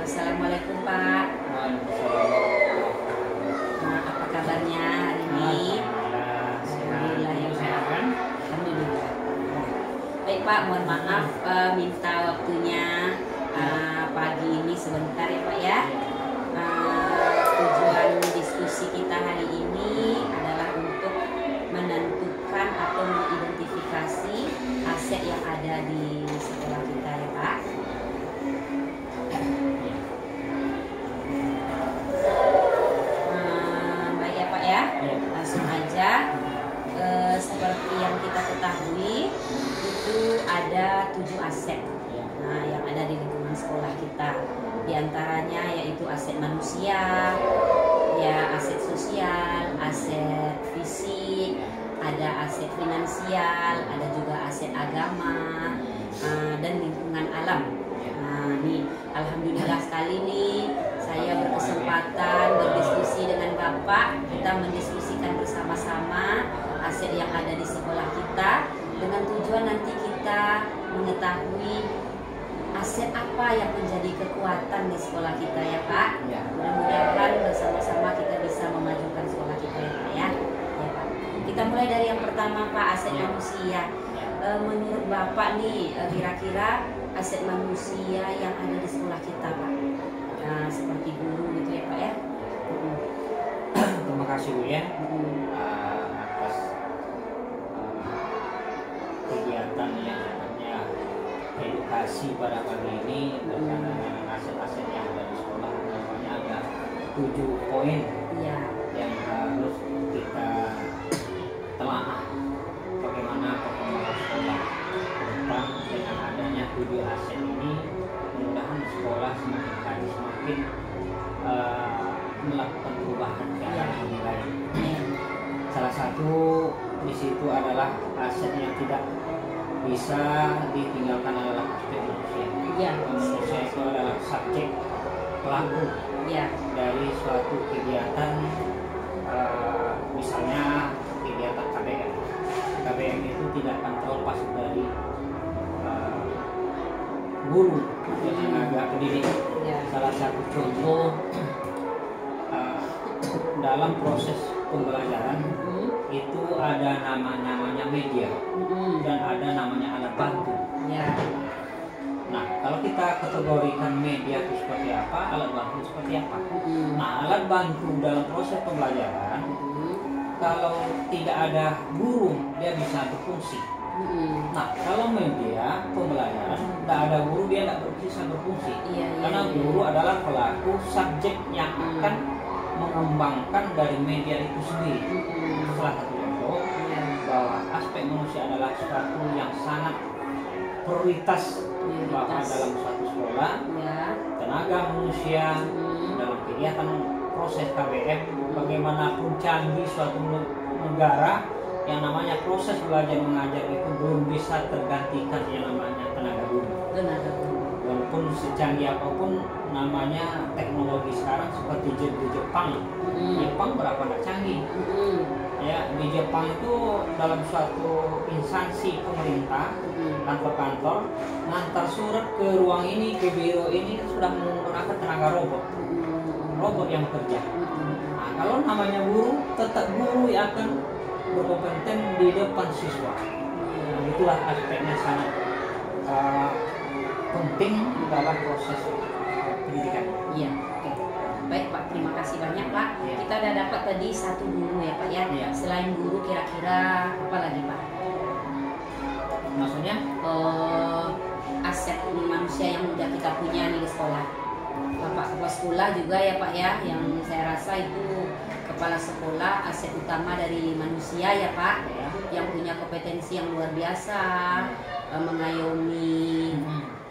Assalamualaikum Pak. Apa kabarnya hari ini? Alhamdulillah ya Pak. Alhamdulillah. Baik Pak, mohon maaf minta waktunya pagi ini sebentar ya Pak ya. Tujuan diskusi kita hari ini adalah untuk menentukan atau mengidentifikasi aset yang ada di sekolah kita ya Pak. Baik ya Pak ya, langsung aja. Seperti yang kita ketahui itu ada 7 aset yang ada di lingkungan sekolah kita. Di antaranya yaitu aset manusia, ya aset sosial, aset fisik, ada aset finansial, ada juga aset agama, dan lingkungan alam. Nih, alhamdulillah sekali nih saya berkesempatan berdiskusi dengan Bapak. Kita mendiskusikan bersama-sama aset yang ada di sekolah kita dengan tujuan nanti kita mengetahui aset apa yang menjadi kekuatan di sekolah kita ya Pak. Mudah-mudahan bersama-sama kita bisa memajukan sekolah kita ya Pak ya. Ya Pak. Kita mulai dari yang pertama Pak, aset manusia. Menurut Bapak nih kira-kira aset manusia yang ada di sekolah kita Pak, seperti guru gitu ya Pak ya. Terima kasih Bu ya atas kegiatan yang namanya edukasi pada pagi ini berkaitan dengan aset-aset yang ada di sekolah. Namanya ada 7 poin yang harus kita telaah bagaimana perkembangan sekolah ke depan. Dengan adanya 7 aset ini, mudah-mudahan sekolah semakin hari semakin melakukan perubahan ke arah yang lebih baik. Salah satu di situ adalah aset yang tidak bisa ditinggalkan adalah aspek manusia. Manusia itu adalah subjek pelaku dari suatu kegiatan, misalnya kegiatan KBM. KBM itu tidak akan terlepas dari guru dan tenaga pendidik. Salah satu contoh dalam proses pembelajaran itu ada namanya media dan ada namanya alat bantu. Nah, kalau kita kategorikan media itu seperti apa, alat bantu seperti apa. Nah, alat bantu dalam proses pembelajaran kalau tidak ada guru dia bisa berfungsi. Nah, kalau media pembelajaran tidak ada guru dia tidak bisa berfungsi. Karena guru adalah pelaku subjek yang akan mengembangkan dari media itu sendiri. Salah satu contoh bahwa aspek manusia adalah sesuatu yang sangat prioritas bahwa dalam suatu sekolah tenaga manusia dalam kegiatan proses KBM, bagaimanapun canggih suatu negara, yang namanya proses belajar mengajar itu belum bisa tergantikan yang namanya tenaga guru. Walaupun secanggih apapun namanya teknologi sekarang seperti di Jepang. Jepang berapa tidak canggih. Ya, di Jepang itu dalam suatu instansi pemerintah, kantor-kantor, ngantar surat ke ruang ini, ke biro ini sudah menggunakan tenaga robot yang bekerja. Nah, kalau namanya guru, tetap guru yang akan berkompeten di depan siswa. Nah, itulah aspeknya sangat penting dalam proses pendidikan. Baik Pak, terima kasih banyak Pak. Kita udah dapat tadi 1 guru ya Pak ya. Selain guru kira-kira apa lagi Pak? Maksudnya? Aset manusia yang udah kita punya nih di sekolah. Bapak kepala sekolah juga ya Pak ya, yang saya rasa itu kepala sekolah aset utama dari manusia ya Pak, yang punya kompetensi yang luar biasa, mengayomi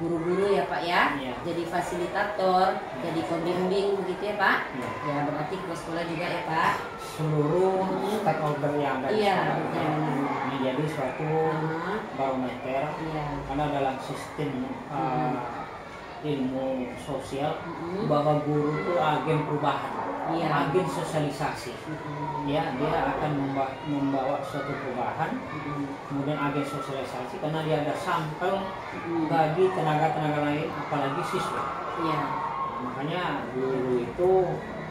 guru-guru ya Pak ya, jadi fasilitator, jadi pembimbing begitu ya Pak. Ya berarti kepala sekolah juga ya Pak. Seluruh stakeholder yang ada di sekolah menjadi suatu barometer karena dalam sistem ilmu sosial bahwa guru itu agen perubahan, agen sosialisasi. Ya, dia akan membawa suatu perubahan, kemudian agen sosialisasi karena dia ada sampel bagi tenaga-tenaga lain, apalagi siswa. makanya guru itu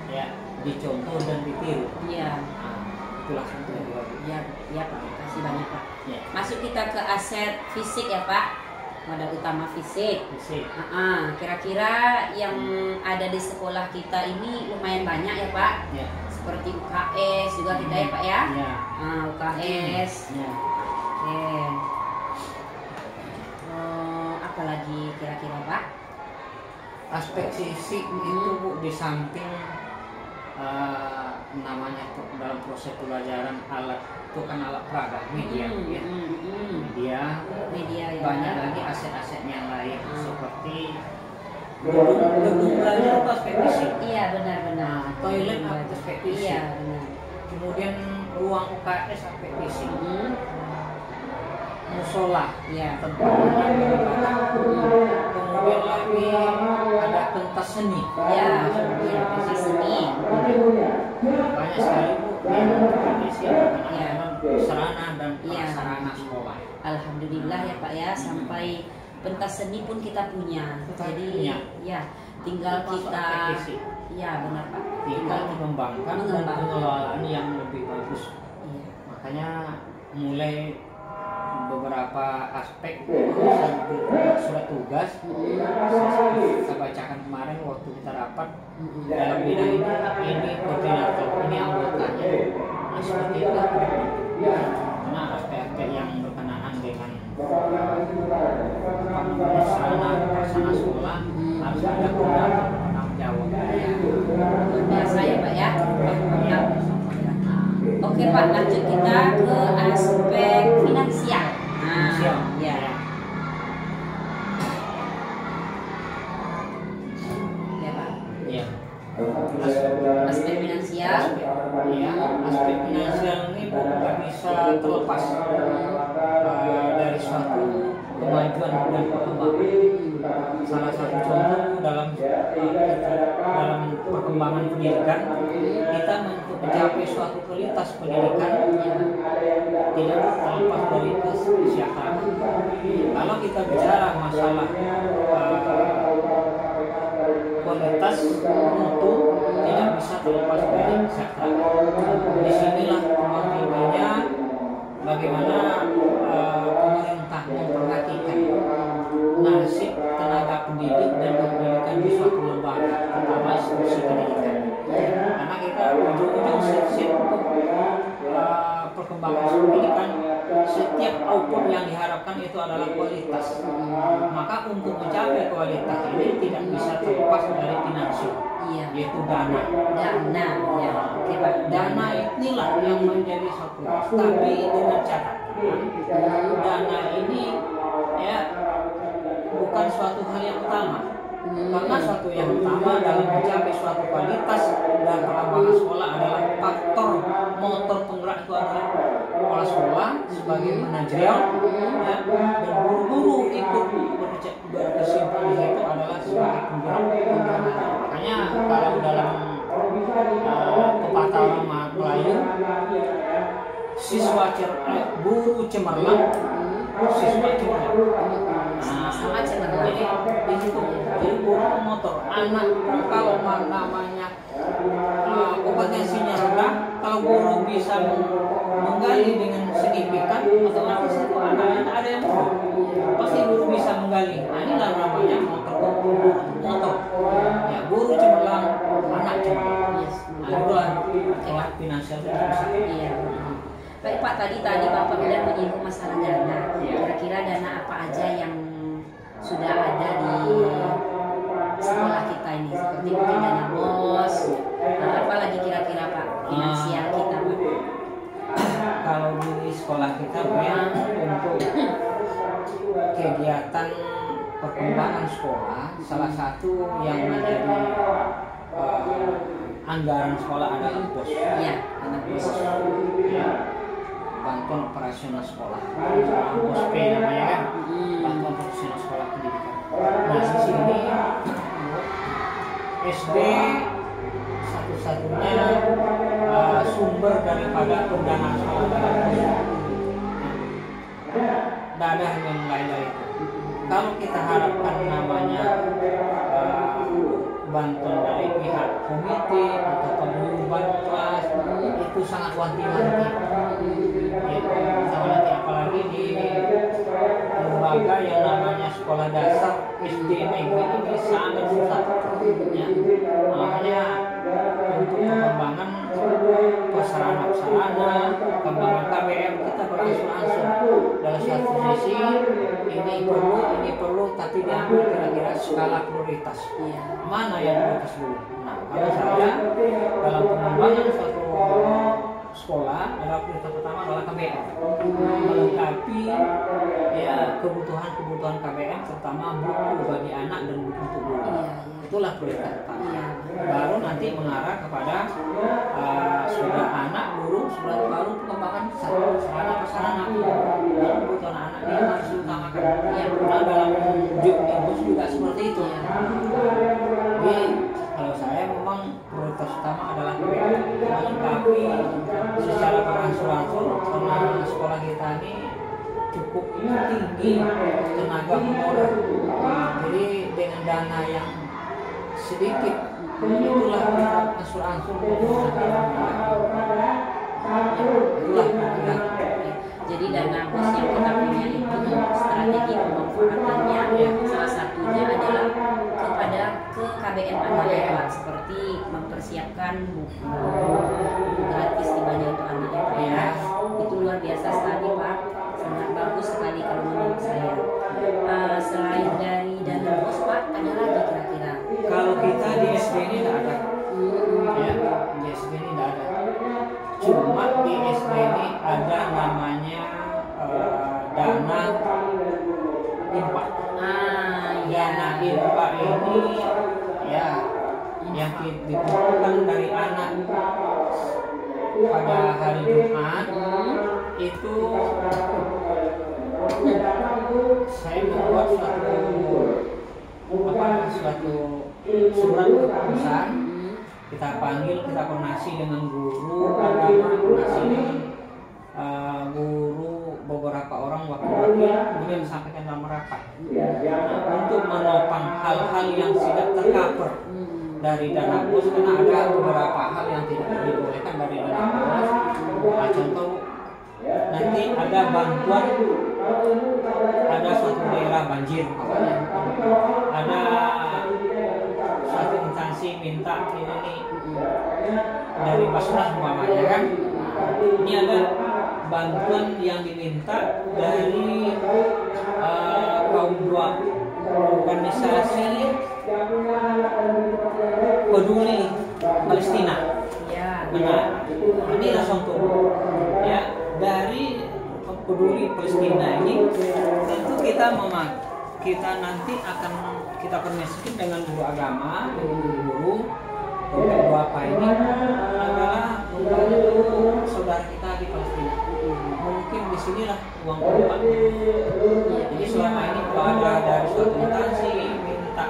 ya dicontoh dan ditiru. Iya. Nah, itulah sebetulnya. Ya Pak, kasih banyak Pak. Ya. Masuk kita ke aset fisik ya Pak. Modal utama fisik. Kira-kira yang ada di sekolah kita ini lumayan banyak ya Pak. Ya. Seperti UKS juga kita ya Pak ya. Ya. UKS. Ya. Oke. Apalagi kira-kira Pak? Aspek fisik itu Bu, di samping namanya dalam proses pelajaran alat itu kan alat peraga media media ya. Banyak lagi aset-asetnya yang lain seperti gedung belajar itu aspek fisik. Iya benar-benar. Toilet aspek fisik. Iya benar. Kemudian ruang UKS aspek fisik. Musola ya tempat kemudian lagi ada pentas seni ya pentas seni banyak sekali Bu yang sarana dan prasarana sekolah. Alhamdulillah ya Pak ya, sampai pentas seni pun kita punya. Jadi ya tinggal kita ya benar Pak, tinggal mengembangkan dan pengelolaan yang lebih bagus. Makanya mulai beberapa aspek surat tugas kita bacakan kemarin waktu kita rapat dalam bidang ini koordinator, ini anggotanya. Nah seperti itu karena aspek-aspek yang berkenaan dengan sarana prasarana sekolah harus ada koordinator penanggung jawab. Biasa ya Pak ya. Oke Pak, lanjut kita ke aspek finansial. Ya. Ya Pak. Ya. Aspek finansial. Ya, aspek finansial ini bukan bisa terlepas dari suatu kemajuan dan perkembangan. Salah satu contoh dalam perkembangan pendidikan, kita untuk mencapai suatu kualitas pendidikan tidak terlepas dari kesejahteraan. Kalau kita bicara masalah kualitas mutu, tidak bisa terlepas dari kesejahteraan. Disinilah pentingnya bagaimana pemerintah memperhatikan nasib tenaga pendidik dan pendidikan di suatu lembaga, terutama institusi pendidikan. Karena kita ujung-ujung perkembangan pendidikan, setiap output yang diharapkan itu adalah kualitas. Maka untuk mencapai kualitas ini tidak bisa terlepas dari finansial, yaitu dana. Ya. Dana inilah yang menjadi satu. Tapi dengan catatan, dana ini ya bukan suatu hal yang utama. Karena suatu yang utama dalam mencapai suatu kualitas dan perkembangan sekolah adalah faktor motor penggerak itu adalah kepala sekolah sebagai manajerial ya, dan guru-guru ikut berkesimpul di situ adalah sebagai penggerak. Makanya kalau dalam pepatah lama Melayu, guru cemerlang, siswa cemerlang. Sama cemerlang. Jadi guru motor anak kalau namanya kompetensinya rendah, kalau guru bisa menggali dengan signifikan, otomatis itu anaknya ada yang pasti guru bisa menggali. Nah inilah namanya motor. Ya guru cemerlang, anak cemerlang. Nah itulah finansial itu bisa. Iya. Baik Pak, tadi Bapak sudah menyinggung masalah dana. Kira-kira dana apa aja yang sudah ada di sekolah kita ini, seperti mungkin dana BOS, apa lagi kira-kira Pak finansial kita Pak? Kalau di sekolah kita untuk kegiatan perkembangan sekolah, salah satu yang menjadi anggaran sekolah adalah BOS. Iya, anak BOS. Bantuan operasional sekolah, BOS P namanya kan, bantuan operasional sekolah pendidikan. Nah di sini SD satu-satunya sumber daripada pendanaan sekolah adalah BOS. Tidak ada yang lain dari itu. Kalau kita harapkan namanya bantuan dari pihak komite atau pengurus kelas itu sangat wanti-wanti. Ya, sangat apalagi di lembaga yang namanya sekolah dasar SD negeri ini sangat susah. Ya, makanya untuk pengembangan sarana-sarana, pengembangan KBM kita berangsur-angsur. Dalam satu sisi ini perlu, tapi diambil kira-kira skala prioritas. Mana yang prioritas dulu? Nah, kalau saya dalam pengembangan suatu sekolah adalah prioritas pertama adalah KBM, melengkapi ya kebutuhan KBM, terutama buku bagi anak dan buku untuk guru. Itulah prioritas pertama. Baru nanti mengarah kepada sudah anak guru sudah baru pengembangan sarana kebutuhan anak ini harus diutamakan. Nah, dalam Imbus juga seperti itu. Jadi kalau saya memang prioritas utama adalah melengkapi secara berangsur-angsur karena sekolah kita ini cukup tinggi tenaga honorer. Jadi dengan dana yang sedikit itulah angsur-angsur itulah kita. Jadi dana bos yang kita punya itu strategi pemanfaatannya salah satunya adalah ke KBM anak Pak, seperti mempersiapkan buku gratis dibanyak untuk anak ya. Itu luar biasa sekali Pak, sangat bagus sekali kalau menurut saya. Selain dari dana bos Pak, ada lagi kira-kira? Kalau kita di SD ini tidak ada, ya di SD ini tidak ada. Cuma di SD ini ada namanya dana infak. Dana infak ini ya yang dikumpulkan dari anak pada hari Jumat itu saya membuat suatu surat keputusan, kita panggil, kita koordinasi dengan guru agama, koordinasi dengan guru beberapa orang wakil-wakil, kemudian disampaikan dalam rapat untuk menopang hal-hal yang tidak tercover dari dana bos, karena ada beberapa hal yang tidak dibolehkan dari dana bos. Contoh nanti ada bantuan, ada suatu daerah banjir, ada suatu instansi minta ini dari Basnas umpamanya kan, ini ada bantuan yang diminta dari kaum dua organisasi peduli Palestina. Benar, ini langsung tuh ya dari peduli Palestina ini tentu kita nanti akan kita koordinasikan dengan guru agama, guru beberapa apa ini adalah membantu saudara kita di Palestina. Mungkin disinilah uang umpamanya. Jadi selama ini kalau ada dari suatu instansi minta,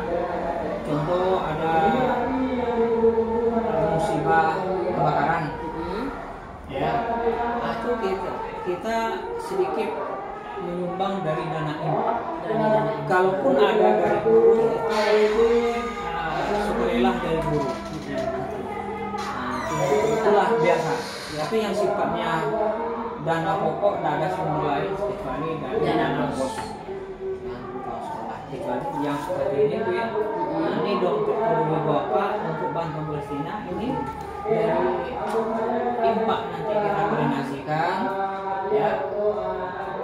contoh ada musibah kebakaran, ya, itu kita sedikit menyumbang dari dana infak. Kalaupun ada dari guru itu syukurilah dari guru. Itulah biasa. Tapi yang sifatnya dana pokok tidak ada sumber lain kecuali dari dana bos. Kecuali yang seperti ini Bu ya. Ini untuk peduli Bapak untuk bantuan Palestina ini dari infak nanti kita koordinasikan ya,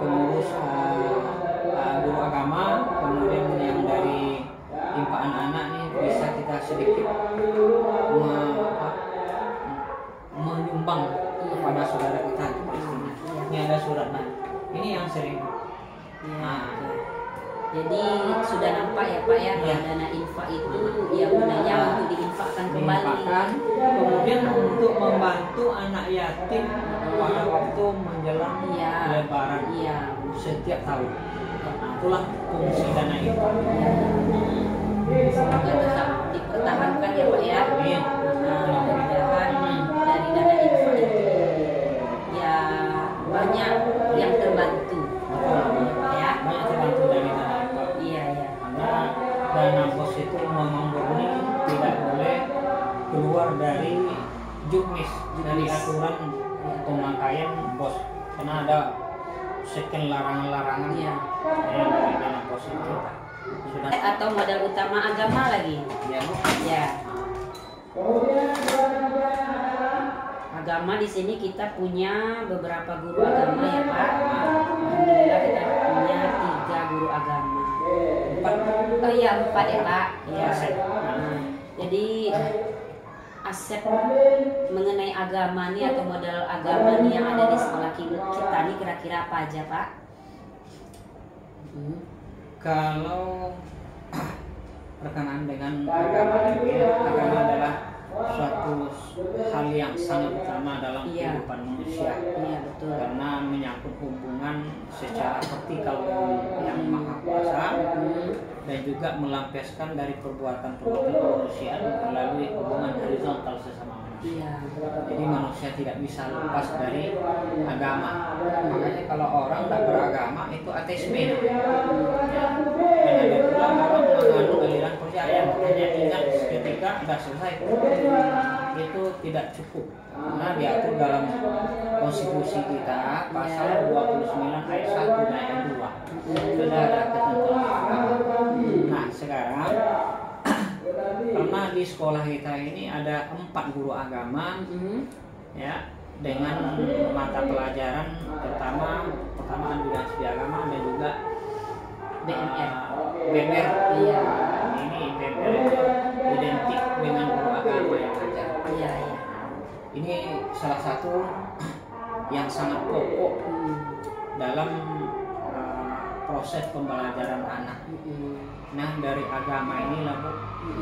pengurus guru agama, kemudian yang dari infak anak-anak ini bisa kita sedikit menyumbang kepada saudara kita di Palestina. Ini ada suratnya. Ini yang sering. Jadi sudah nampak ya Pak ya, dana infak itu ya gunanya untuk diinfakkan kembali. Kemudian untuk membantu anak yatim pada waktu menjelang Lebaran setiap tahun. Nah, itulah fungsi dana infak. Semoga tetap dipertahankan ya Pak ya. Mudah-mudahan dari dana infak itu ya banyak yang terbantu. Ya, banyak terbantu dari dana infak. Iya. Karena dana bos itu memang murni tidak dari juknis, dari aturan pemakaian bos, karena ada sekian larangan-larangan yang dari dalam bos itu sudah. Atau modal utama agama lagi. Ya, Bu. Ya. Agama di sini kita punya beberapa guru agama ya Pak. Alhamdulillah kita punya 3 guru agama. 4. Oh iya 4 ya Pak. Ya. Nah, jadi aset mengenai agama nih atau modal agama nih yang ada di sekolah kita nih kira-kira apa aja Pak? Kalau berkenaan dengan agama adalah suatu hal yang sangat utama dalam kehidupan manusia. Iya betul. Karena menyangkut hubungan secara vertikal yang maha kuasa dan juga melampiaskan dari perbuatan-perbuatan kemanusiaan melalui hubungan horizontal sesama manusia. Jadi manusia tidak bisa lepas dari agama. Makanya kalau orang tidak beragama itu ateisme. Dan ada pula orang menganut aliran percaya, hanya ingat ketika sudah selesai itu tidak cukup. Karena diatur dalam konstitusi kita pasal 29 ayat 1 dan ayat 2 sudah ada ketentuan agama. Nah sekarang karena di sekolah kita ini ada 4 guru agama ya, dengan mata pelajaran pertama administrasi agama dan juga BMR. Iya. Ini BMR itu identik dengan guru agama yang ngajar. Iya. Ini salah satu yang sangat pokok dalam proses pembelajaran anak. Nah dari agama inilah Bu,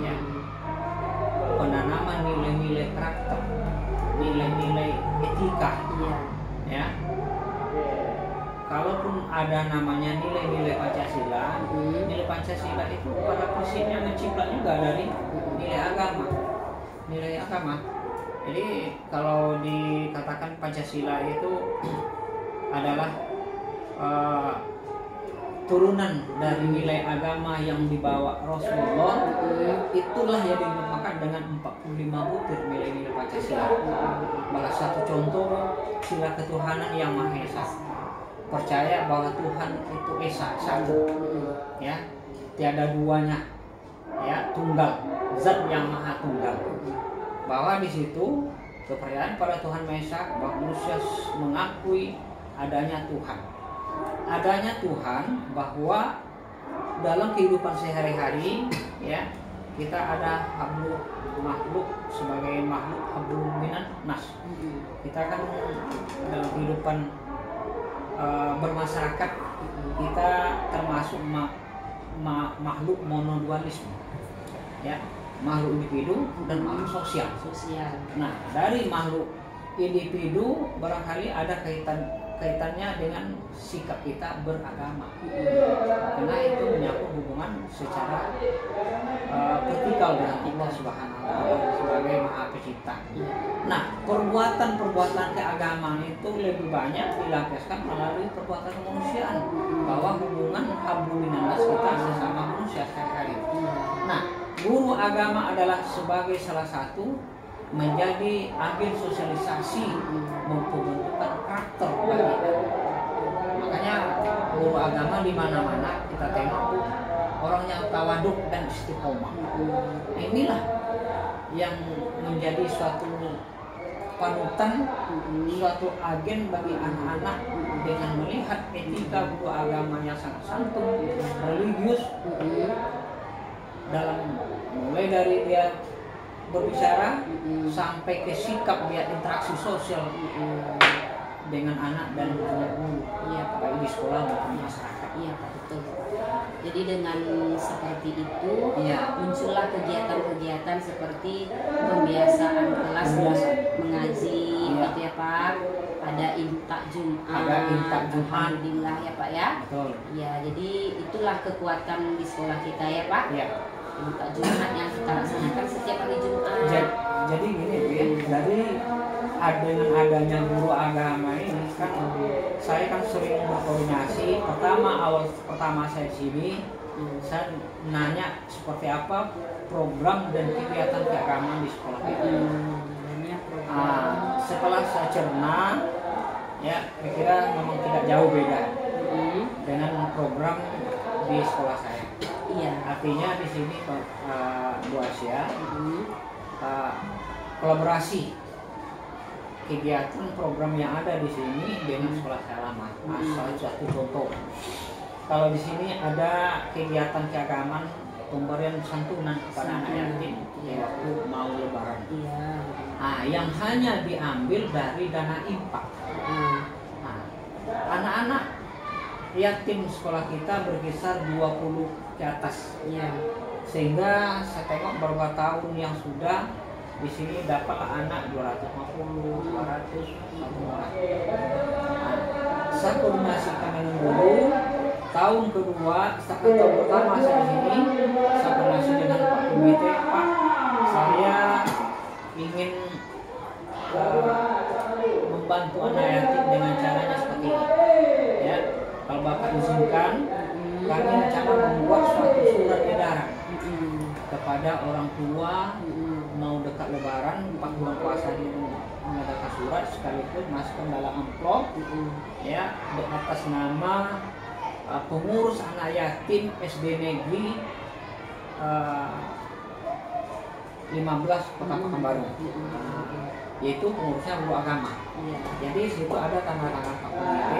ya, penanaman nilai-nilai karakter, nilai-nilai etika, ya. Kalaupun ada namanya nilai-nilai Pancasila, nilai Pancasila itu pada prinsipnya menciplak juga dari nilai agama. Jadi kalau dikatakan Pancasila itu adalah turunan dari nilai agama yang dibawa Rasulullah, itulah yang dinamakan dengan 45 butir nilai-nilai Pancasila. Salah satu contoh sila ketuhanan yang Maha Esa. Percaya bahwa Tuhan itu Esa, satu, ya, tiada duanya, ya, tunggal, zat yang maha tunggal. Bahwa di situ kepercayaan pada Tuhan Maha Esa, bahwa manusia mengakui adanya Tuhan. Adanya Tuhan, bahwa dalam kehidupan sehari-hari, ya, kita ada makhluk sebagai makhluk hablum minan nas. Kita kan dalam kehidupan bermasyarakat kita termasuk makhluk monodualisme, ya, makhluk individu dan makhluk sosial. Nah dari makhluk individu barangkali ada kaitannya dengan sikap kita beragama, karena itu menyangkut hubungan secara vertikal dengan Allah Subhanahu wa Ta'ala sebagai Maha Pencipta. Nah, perbuatan keagamaan itu lebih banyak dilampiaskan melalui perbuatan kemanusiaan, bahwa hubungan hablum minan nas kita sesama manusia sehari-hari. Nah, guru agama adalah sebagai salah satu menjadi agen sosialisasi membentukkan karakter bagi kita. Makanya guru agama di mana-mana kita tengok orang yang tawaduk dan istiqomah. Inilah yang menjadi suatu panutan, suatu agen bagi anak-anak dengan melihat etika guru agama yang sangat santun, religius, dalam mulai dari dia berbicara sampai ke sikap dia interaksi sosial dengan anak dan guru, baik di sekolah maupun masyarakat. Iya Pak, betul. Jadi dengan seperti itu muncullah kegiatan-kegiatan seperti pembiasaan kelas mengaji, gitu ya Pak. Ada infak Jumat, alhamdulillah ya Pak ya. Betul. Ya, jadi itulah kekuatan di sekolah kita ya Pak. Iya. Infak Jumat yang kita laksanakan setiap hari Jumat. Jadi gini Bu, dari dengan adanya guru agama ini kan saya kan sering berkoordinasi. Pertama saya sini Saya nanya seperti apa program dan kegiatan keagamaan di sekolah kita. Setelah saya cerna, ya kira memang tidak jauh beda dengan program di sekolah saya. Iya. Artinya di sini Bu Asia kolaborasi kegiatan program yang ada di sini dengan sekolah saya lama. Salah satu contoh, kalau di sini ada kegiatan keagamaan pemberian santunan kepada anak yatim waktu mau lebaran. Yang hanya diambil dari dana infak. Anak-anak yatim sekolah kita berkisar 20 ke atas. Sehingga saya tengok beberapa tahun yang sudah di sini dapat anak 250, 200, 1 orang. Saya koordinasikan dengan guru. Tahun kedua, tahun pertama saya di sini, saya koordinasi dengan Pak PBT, Pak, saya ingin membantu anak yatim dengan caranya seperti ini. Ya, kalau Bapak izinkan, kami rencana membuat suatu surat edaran kepada orang tua mau dekat lebaran 4 bulan puasa ini, mengadakan surat sekaligus masukkan dalam amplop ya atas nama pengurus anak yatim SD Negeri 15 Kota Pekanbaru, yaitu pengurusnya guru agama. Jadi situ ada tanda-tanda Pak PBT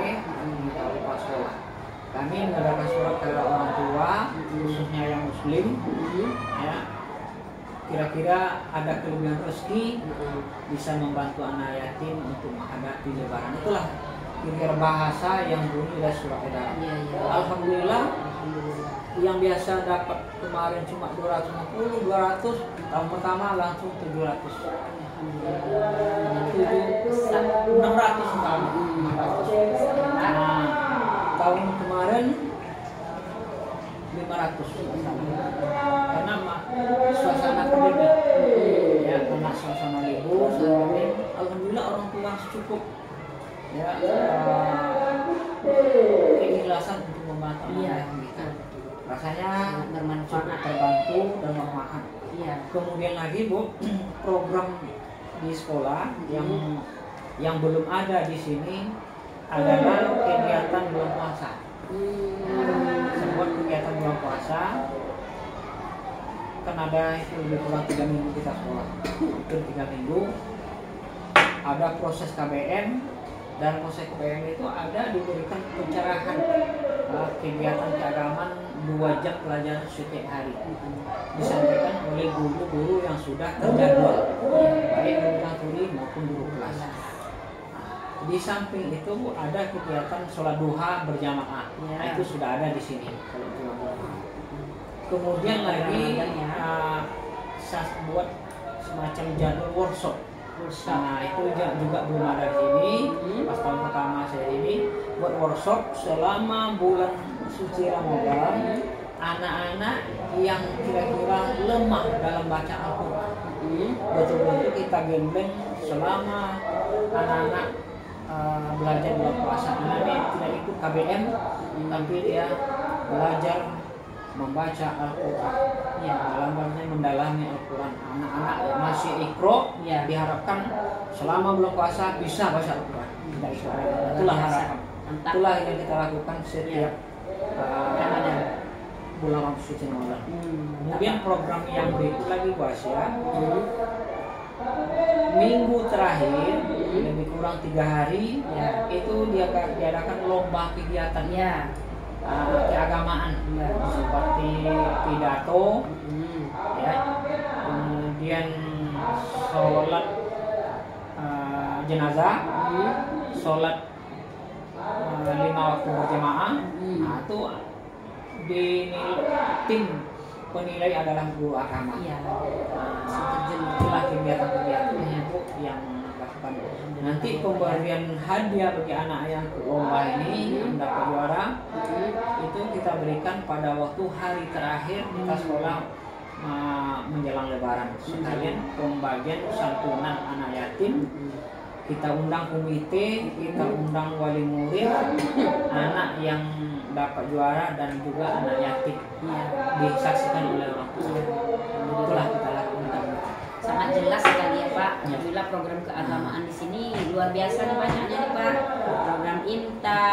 minta kepala sekolah. Kami mengadakan surat kepada orang tua, khususnya yang Muslim, ya, kira-kira ada kelebihan rezeki bisa membantu anak yatim untuk menghadapi lebaran. Itulah kira-kira bahasa yang bunyi dari surat edaran. Alhamdulillah, yang biasa dapat kemarin cuma 250, 200, tahun pertama langsung 700. 600 tahun. Tahun kemarin 500 karena suasana pandemi ya, karena suasana libur, alhamdulillah orang tua cukup ya keikhlasan untuk membantu kita. Rasanya bermanfaat, terbantu dan bermanfaat. Kemudian lagi Bu, program di sekolah yang belum ada di sini adalah kegiatan bulan puasa. Sebuah kegiatan bulan puasa kan ada itu lebih kurang 3 minggu kita sekolah, hampir 3 minggu. Ada proses KBM, dan proses KBM itu ada diberikan pencerahan kegiatan keagamaan 2 jam pelajaran setiap hari, disampaikan oleh guru-guru yang sudah terjadwal, baik guru tuli maupun guru kelas. Di samping itu ada kegiatan sholat duha berjamaah, itu sudah ada di sini. Kemudian lagi saya buat semacam jadwal workshop. Nah itu juga belum ada di sini. Pas tahun pertama saya ini buat workshop selama bulan suci Ramadan, anak-anak yang kira-kira lemah dalam baca Al-Quran, betul-betul kita gembleng selama anak-anak belajar bulan puasa. Anak-anak tidak ikut KBM, tapi dia belajar membaca Al-Quran, dalam artinya mendalami Al-Quran. Anak-anak masih ikro, diharapkan selama bulan puasa bisa baca Al-Quran. Itulah harapan. Itulah yang kita lakukan setiap bulan suci Ramadan. Kemudian program yang berikut lagi Bu Asia, minggu terakhir lebih kurang 3 hari itu diadakan lomba kegiatan keagamaan seperti pidato, kemudian sholat jenazah, sholat 5 waktu berjamaah. Nah, itu tim penilai adalah guru agama. Itulah kegiatan-kegiatan itu yang lakukan. Nanti pemberian hadiah bagi anak yang lomba ini yang dapat juara itu kita berikan pada waktu hari terakhir kita sekolah menjelang lebaran, sekalian pembagian santunan anak yatim kita undang komite, kita undang wali murid, anak yang dapat juara dan juga anak yatim disaksikan oleh orang tua. Itulah kita lakukan. Sangat jelas sekali ya Pak. Alhamdulillah program keagamaan di sini luar biasa nih, banyaknya nih Pak. Program IMTA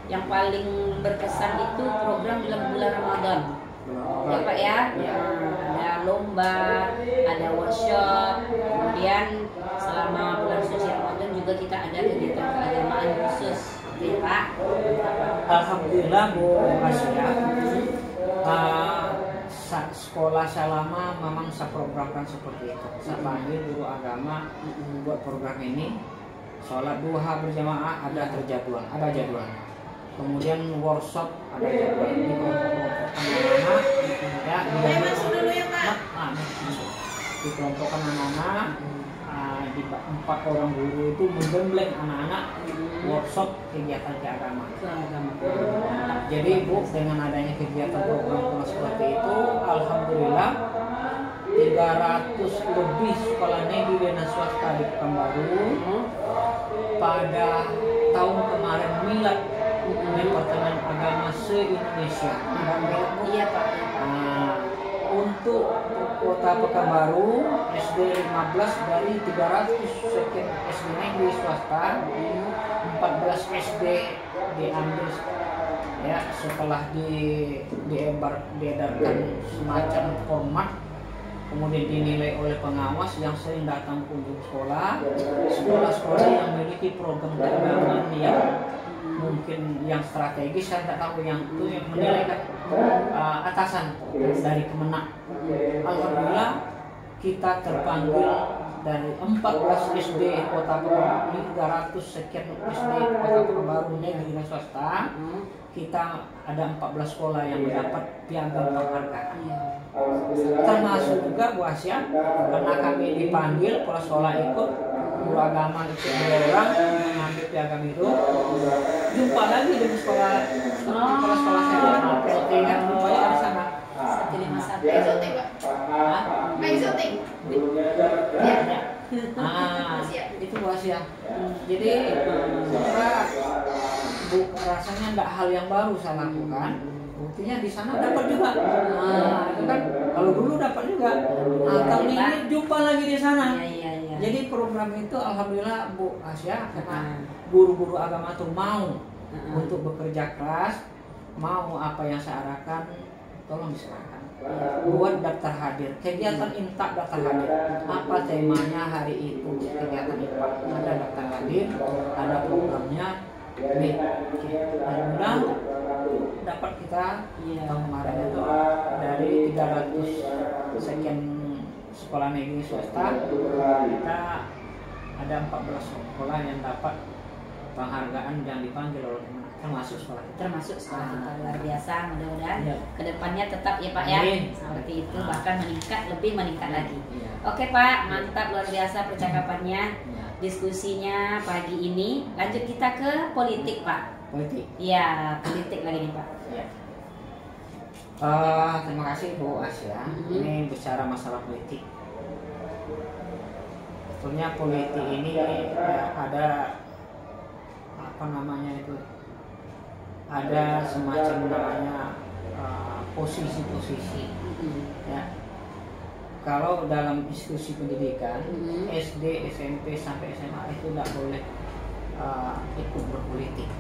yang paling berkesan itu program dalam bulan Ramadan. Ya Pak ya. Ada lomba, ada workshop, kemudian selama bulan suci Ramadan juga kita ada kegiatan keagamaan khusus. Ya Pak. Alhamdulillah Bu Asia. Sekolah selama memang saya programkan seperti itu. Saya panggil guru agama buat program ini. Sholat duha berjamaah ada terjadwal, ada jadwal. Kemudian workshop ada jadwal di kelompok-kelompok anak-anak, di kelompokkan anak-anak, di 4 orang guru itu menggembleng anak-anak workshop kegiatan keagamaan. Jadi Bu, dengan adanya kegiatan program seperti itu, alhamdulillah 300 lebih sekolah negeri dan swasta di Pekanbaru pada tahun kemarin milad Departemen Agama se-Indonesia. Iya Pak. Untuk kota Pekanbaru SD 15 dari 300 sekian SD negeri swasta, 14 SD diambil ya setelah diedarkan semacam format, kemudian dinilai oleh pengawas yang sering datang kunjung sekolah, sekolah-sekolah yang memiliki program keagamaan yang mungkin yang strategis, saya tidak tahu yang itu yang menilai atasan dari Kemenak. Alhamdulillah kita terpanggil dari 14 SD Kota Pekanbaru, 300 sekian SD Kota Pekanbaru negeri dan swasta, kita ada 14 sekolah yang mendapat piagam penghargaan. Termasuk juga Bu Asia, karena kami dipanggil, kepala sekolah ikut, guru agama ikut 2 orang mengambil piagam itu. Jumpa lagi dengan sekolah saya, PLT kan rupanya ada sana. Itu Bu Asia. Jadi rasanya enggak hal yang baru saya lakukan. Buktinya di sana dapat juga. Itu kan kalau dulu dapat juga. Tahun ini jumpa lagi di sana. Jadi program itu alhamdulillah Bu Asia, karena guru-guru agama itu mau untuk bekerja keras, mau apa yang saya arahkan, tolong diserahkan. Buat daftar hadir, kegiatan IMTA daftar hadir. Apa temanya hari itu kegiatan IMTA? Ada daftar hadir, ada programnya. Nih, alhamdulillah dapat kita tahun kemarin itu dari 300 sekian sekolah negeri swasta, kita ada 14 sekolah yang dapat penghargaan yang dipanggil oleh termasuk sekolah kita. Luar biasa, mudah-mudahan kedepannya tetap ya Pak ya seperti itu, bahkan lebih meningkat lagi. Oke Pak, mantap, luar biasa percakapannya, diskusinya pagi ini. Lanjut kita ke politik Pak. Politik? Iya, politik lagi nih Pak. Terima kasih Bu Asia. Ini bicara masalah politik. Sebetulnya politik ini ada apa namanya itu? Ada semacam namanya posisi-posisi. Ya. Kalau dalam institusi pendidikan SD, SMP sampai SMA itu tidak boleh ikut berpolitik.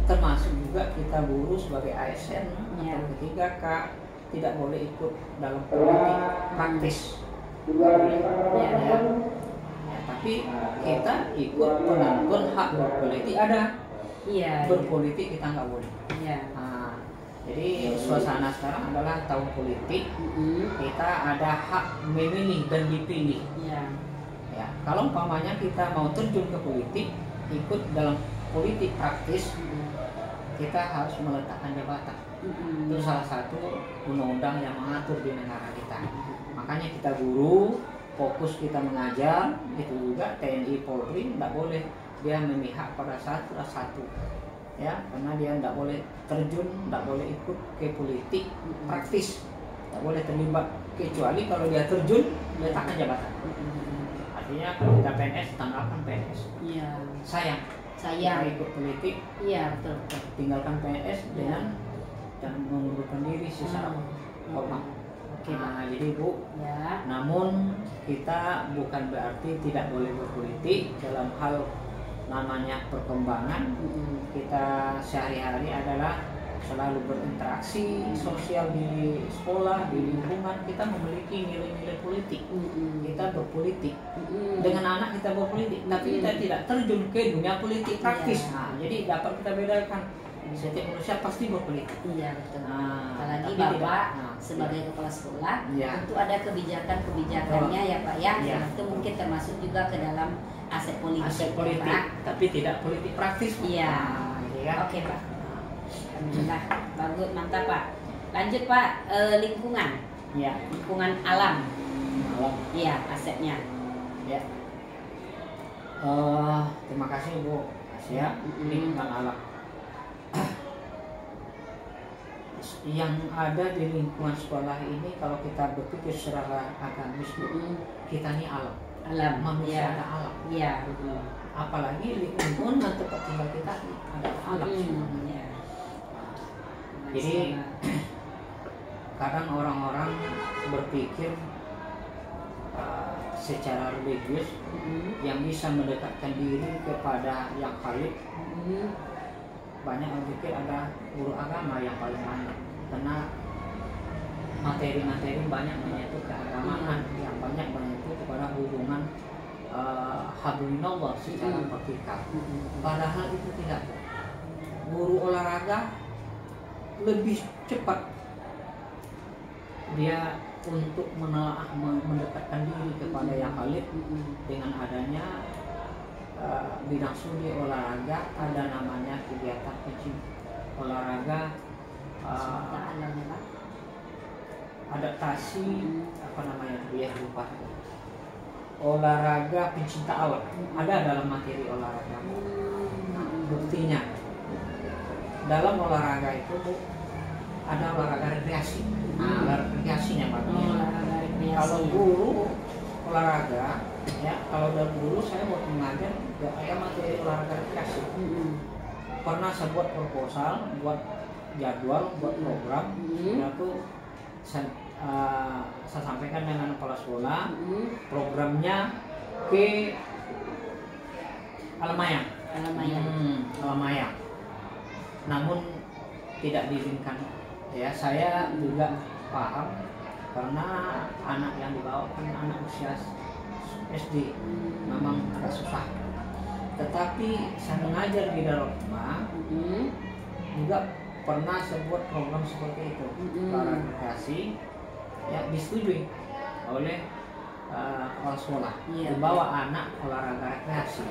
Termasuk juga kita guru sebagai ASN atau P3K tidak boleh ikut dalam politik praktis. Tapi kita ikut penentuan hak berpolitik ada. Berpolitik kita nggak boleh. Jadi suasana sekarang adalah tahun politik. Kita ada hak memilih dan dipilih. Ya, kalau umpamanya kita mau terjun ke politik, ikut dalam politik praktis, kita harus meletakkan jabatan. Itu salah satu undang-undang yang mengatur di negara kita. Makanya kita guru, fokus kita mengajar, itu juga TNI Polri tidak boleh dia memihak pada satu, ya, karena dia tidak boleh terjun, tidak boleh ikut ke politik praktis, tidak boleh terlibat, kecuali kalau dia terjun meletakkan jabatan. artinya kalau kita PNS tanggalkan PNS. Iya. Sayang Sayang. ikut politik. Iya, betul. Tinggalkan PNS dengan dan mengundurkan diri secara hormat. Oke, Nah, jadi Bu, ya. namun kita bukan berarti tidak boleh berpolitik dalam hal namanya perkembangan. Kita sehari-hari adalah selalu berinteraksi sosial di sekolah, di lingkungan. Kita memiliki nilai-nilai politik. Kita berpolitik. Dengan anak kita berpolitik, tapi kita tidak terjun ke dunia politik praktis. Nah, jadi dapat kita bedakan. Setiap manusia pasti berpolitik. Iya, betul. Nah, Apalagi tapi Bapak tidak, sebagai kepala sekolah, Ya. tentu ada kebijakan-kebijakannya ya Pak ya. Ya. Itu mungkin termasuk juga ke dalam aset politik. aset politik, ya, Pak. tapi tidak politik praktis. Iya. Ya. Oke Pak. Alhamdulillah, bagus, mantap Pak. Lanjut Pak, lingkungan, Ya. lingkungan alam. Alam. Iya, asetnya. Ya. Terima kasih Bu Asia. Lingkungan alam. Yang ada di lingkungan sekolah ini, kalau kita berpikir secara agamis, kita ini alam. Alam. Manusia Iya. ada alam. Iya. Apalagi lingkungan tempat tinggal kita ada alam. Iya. Jadi kadang orang-orang berpikir secara religius yang bisa mendekatkan diri kepada yang Khalik. Banyak yang berpikir ada guru agama yang paling banyak, karena materi-materi banyak menyentuh keagamaan, yang banyak menyentuh kepada hubungan hablinallah secara vertikal. Padahal itu tidak. Guru olahraga lebih cepat dia untuk menelaah, mendekatkan diri kepada yang Khalik dengan adanya bidang studi olahraga. Ada namanya kegiatan olahraga adaptasi, apa namanya dia lupa, olahraga pencinta alam ada dalam materi olahraga. Buktinya dalam olahraga itu Bu, ada olahraga rekreasi. Olahraga rekreasinya kalau guru olahraga ya, kalau dari dulu saya buat mengajar nggak ada materi olahraga rekreasi. Pernah saya buat proposal, buat jadwal, buat program, itu saya sampaikan dengan kepala sekolah. Programnya ke Alamayang. Alamayang. Namun tidak diizinkan. Ya, saya juga paham karena anak yang dibawa kan anak usia SD, memang agak susah. Tetapi saya mengajar di Darul-Hikmah juga pernah sebuah program seperti itu, olahraga rekreasi, ya disetujui oleh kepala sekolah. Dibawa anak olahraga rekreasi.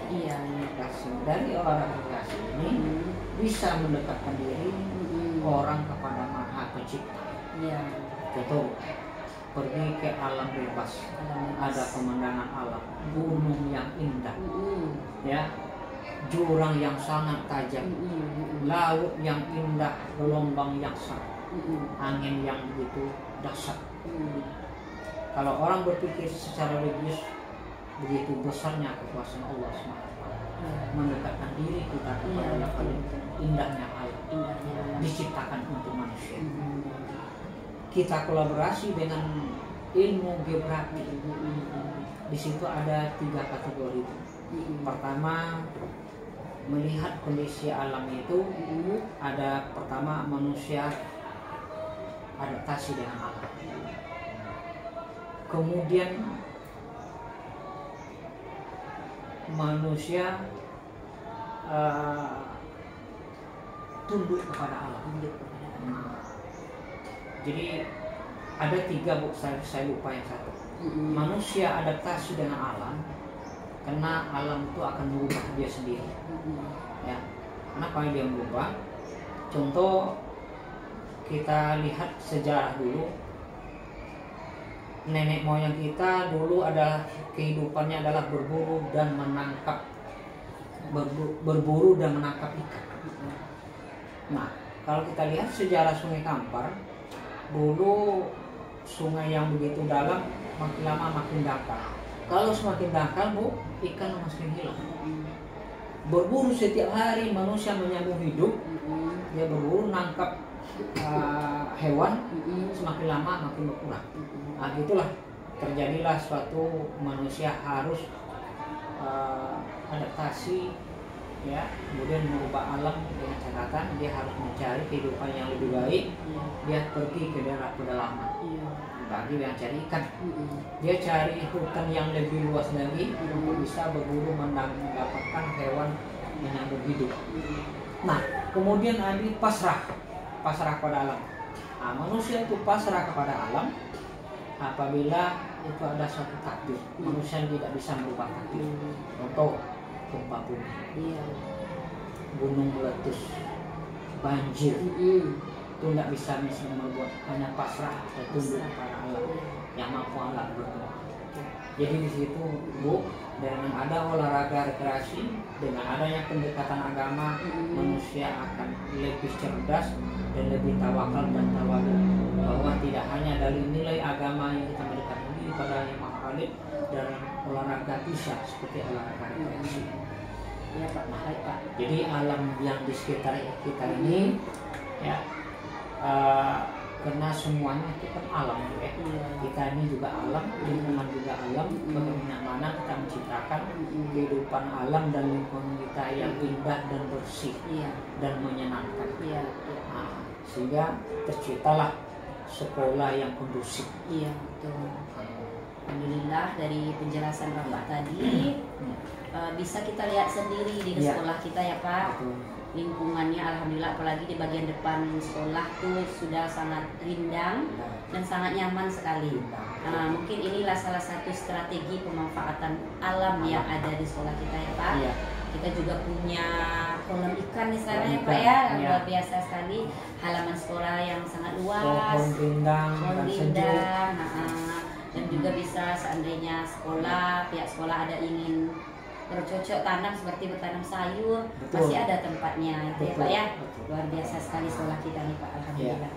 Dari olahraga rekreasi ini bisa mendekatkan diri orang kepada Maha Pencipta. Contoh, pergi ke alam bebas, ada pemandangan alam, gunung yang indah, ya, jurang yang sangat tajam, laut yang indah, gelombang yang sangat, angin yang begitu dahsyat. Kalau orang berpikir secara religius, begitu besarnya kekuasaan Allah SWT, mendekatkan diri kita kepada yang paling indahnya alam, diciptakan untuk manusia. Kita kolaborasi dengan ilmu geografi. Di situ ada 3 kategori. Pertama, melihat kondisi alam itu, ada pertama manusia adaptasi dengan alam. Kemudian manusia tunduk kepada alam. Jadi ada 3 Bu, saya lupa yang satu. Manusia adaptasi dengan alam karena alam itu akan merubah dia sendiri. Ya, kenapa dia merubah? Contoh, kita lihat sejarah dulu. Nenek moyang kita dulu adalah kehidupannya adalah berburu dan menangkap, berburu dan menangkap ikan. Nah, kalau kita lihat sejarah Sungai Kampar, dulu sungai yang begitu dalam makin lama makin dangkal Kalau semakin dangkal Bu, ikan semakin hilang. Berburu setiap hari manusia menyambung hidup, dia berburu nangkap hewan, semakin lama makin berkurang. Nah, itulah terjadilah suatu manusia harus adaptasi, ya, kemudian mengubah alam dengan catatan dia harus mencari kehidupan yang lebih baik. Dia pergi ke daerah pedalaman, bagi yang cari ikan, dia cari hutan yang lebih luas lagi untuk bisa berburu mendapatkan hewan menyambung hidup. Nah, kemudian Andi pasrah pada alam. Nah, manusia itu pasrah kepada alam apabila itu ada suatu takdir. Manusia tidak bisa merubah takdir. Contoh, gempa bumi, gunung meletus, banjir, itu tidak bisa membuat, hanya pasrah dan tunduk pada alam yang mampu alam bergerak. Jadi di situ Bu, dengan ada olahraga rekreasi, dengan adanya pendekatan agama, manusia akan lebih cerdas dan lebih tawakal dan tawadu, bahwa tidak hanya dari nilai agama yang kita mendekatkan diri pada yang Maha Khalid, dan olahraga bisa seperti olahraga rekreasi. Ya Pak, baik Pak. Jadi alam yang di sekitar kita ini, ya, karena semuanya itu kan alam, ya. Kita ini juga alam, lingkungan juga alam. Bagaimana kita menciptakan kehidupan alam dan lingkungan kita yang indah dan bersih dan menyenangkan. Nah, sehingga terciptalah sekolah yang kondusif. Iya, betul. Alhamdulillah dari penjelasan Bapak tadi bisa kita lihat sendiri di sekolah kita ya Pak. Betul. Lingkungannya alhamdulillah, apalagi di bagian depan sekolah tuh sudah sangat rindang dan sangat nyaman sekali. Mungkin inilah salah satu strategi pemanfaatan alam yang ada di sekolah kita ya Pak. Kita juga punya kolam ikan di sana ya Pak ya, luar biasa sekali. Halaman sekolah yang sangat luas, pohon rindang, dan juga bisa seandainya pihak sekolah ada ingin bercocok tanam seperti bertanam sayur, masih ada tempatnya, ya Pak ya. Luar biasa sekali sekolah kita nih Pak, alhamdulillah.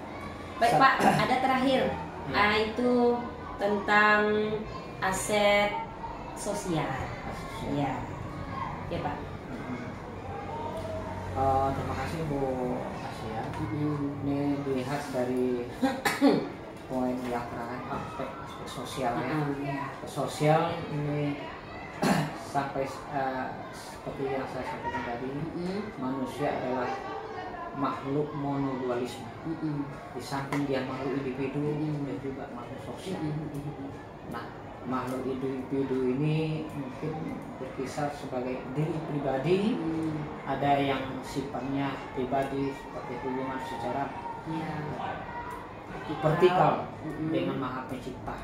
Baik Pak, ada terakhir, itu tentang aset sosial. Ya, oke Pak. Terima kasih Bu Asia. Ini dilihat dari poin yang terakhir, aspek sosialnya. Sosial ini sampai seperti yang saya sampaikan tadi, manusia adalah makhluk monodualisme. Di samping dia makhluk individu, dia juga makhluk sosial. Nah, makhluk individu ini mungkin berkisar sebagai diri pribadi, ada yang sifatnya pribadi seperti hubungan secara vertikal dengan Maha Pencipta.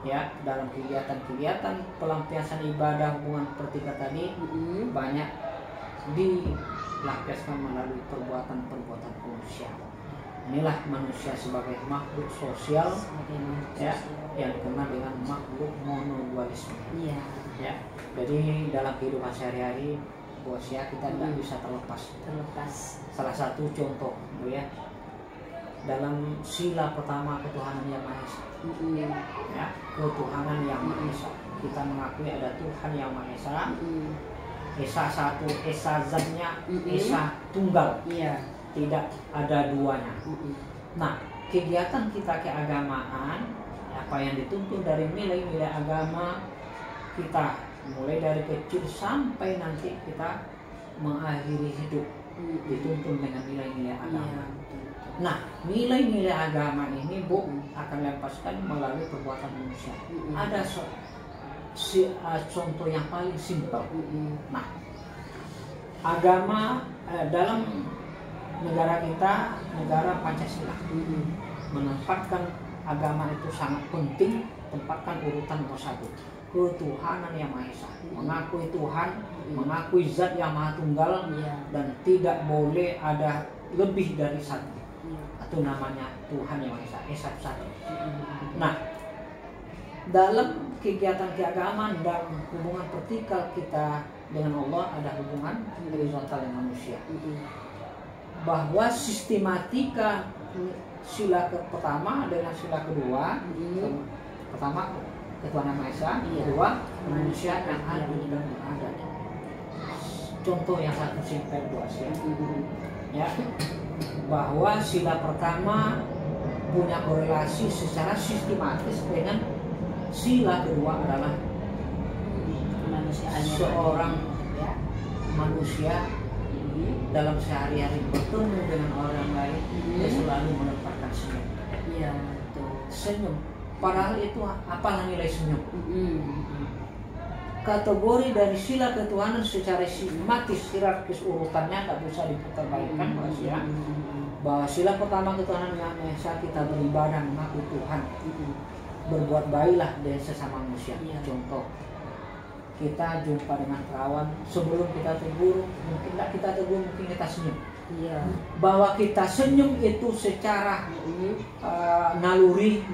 Ya, dalam kegiatan-kegiatan pelampiasan ibadah hubungan vertikal tadi banyak dilampiaskan melalui perbuatan-perbuatan manusia. Inilah manusia sebagai makhluk sosial, ya, yang dikenal dengan makhluk monodualisme. Ya, jadi dalam kehidupan sehari-hari Bosia kita tidak bisa terlepas. Salah satu contoh, ya, dalam sila pertama ketuhanan yang Maha Esa. Ya, ketuhanan yang Maha Esa. Kita mengakui ada Tuhan yang Maha Esa. Esa satu, Esa zatnya, Esa tunggal. Tidak ada duanya. Nah, kegiatan kita keagamaan, apa yang dituntun dari nilai-nilai agama kita, mulai dari kecil sampai nanti kita mengakhiri hidup, dituntun dengan nilai-nilai agama. Nah, nilai-nilai agama ini Bu akan lepaskan melalui perbuatan manusia. Ada contoh yang paling simpel. Nah, agama dalam negara kita, negara Pancasila, menempatkan agama itu sangat penting, tempatkan urutan nomor 1. Ketuhanan yang Maha Esa, mengakui Tuhan, mengakui Zat yang Maha Tunggal, dan tidak boleh ada lebih dari satu. Itu namanya Tuhan yang Maha Esa, Esa satu. Nah, dalam kegiatan keagamaan dan hubungan vertikal kita dengan Allah, ada hubungan horizontal dengan manusia. Bahwa sistematika sila pertama dengan sila kedua, pertama ketuhanan Maha Esa, kedua kemanusiaan yang adil dan beradab. Contoh yang sangat simpel Bu Asia, ya, bahwa sila pertama punya korelasi secara sistematis dengan sila kedua adalah seorang manusia dalam sehari-hari bertemu dengan orang lain dia selalu menempatkan senyum. Iya, betul. Senyum. Padahal itu apalah nilai senyum? Kategori dari sila ketuhanan secara sistematis hierarkis urutannya tak bisa diperbaikkan, Mas ya. Bahwa sila pertama ketuhanan yang Maha Esa kita beribadah mengaku Tuhan. Berbuat baiklah dengan sesama manusia. Contoh, kita jumpa dengan perawan, sebelum kita tegur, mungkin tidak kita tegur, mungkin kita senyum. Iya. Bahwa kita senyum itu secara naluri,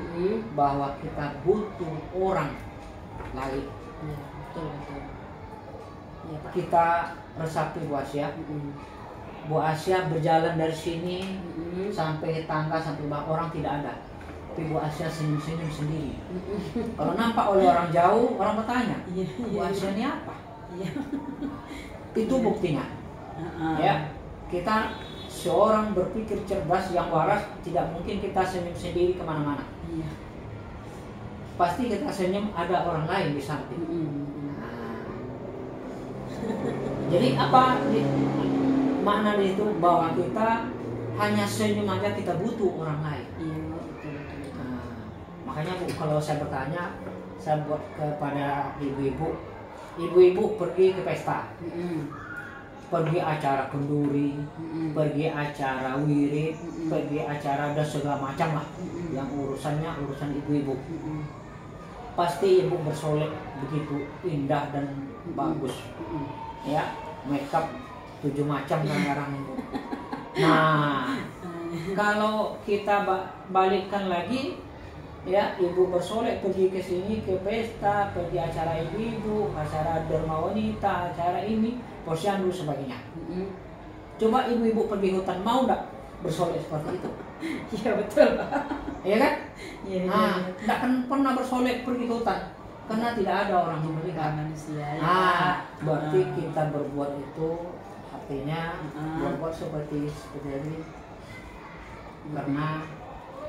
bahwa kita butuh orang lain. Iya, betul betul. Ya, Pak. Kita resapi Bu Asia. Bu Asia berjalan dari sini sampai tangga, sampai orang tidak ada. Tapi Bu Asia senyum-senyum sendiri. Kalau nampak oleh orang jauh, orang bertanya, Bu Asia ini apa? Itu buktinya. Ya, kita seorang berpikir cerdas yang waras, tidak mungkin kita senyum sendiri kemana-mana. Pasti kita senyum ada orang lain di samping. Jadi apa makna itu? Bahwa kita hanya senyum aja kita butuh orang lain. Makanya Bu, kalau saya bertanya, saya buat kepada ibu-ibu pergi ke pesta, pergi acara kenduri, pergi acara wirid, pergi acara dan segala macam lah, yang urusan ibu-ibu. Pasti ibu bersolek begitu indah dan bagus, ya, makeup 7 macam sekarang itu. Nah, kalau kita balikkan lagi, ya, ibu bersolek pergi ke sini ke pesta, pergi acara ibu-ibu, acara derma wanita, acara ini, posyandu sebagainya. Coba ibu-ibu pergi hutan, mau nggak bersolek seperti itu? Iya betul Pak. Iya kan? Iya. Nah, nggak akan pernah bersolek pergi ke hutan karena tidak ada orang yang melihat manusia. Berarti kita berbuat itu artinya berbuat seperti ini karena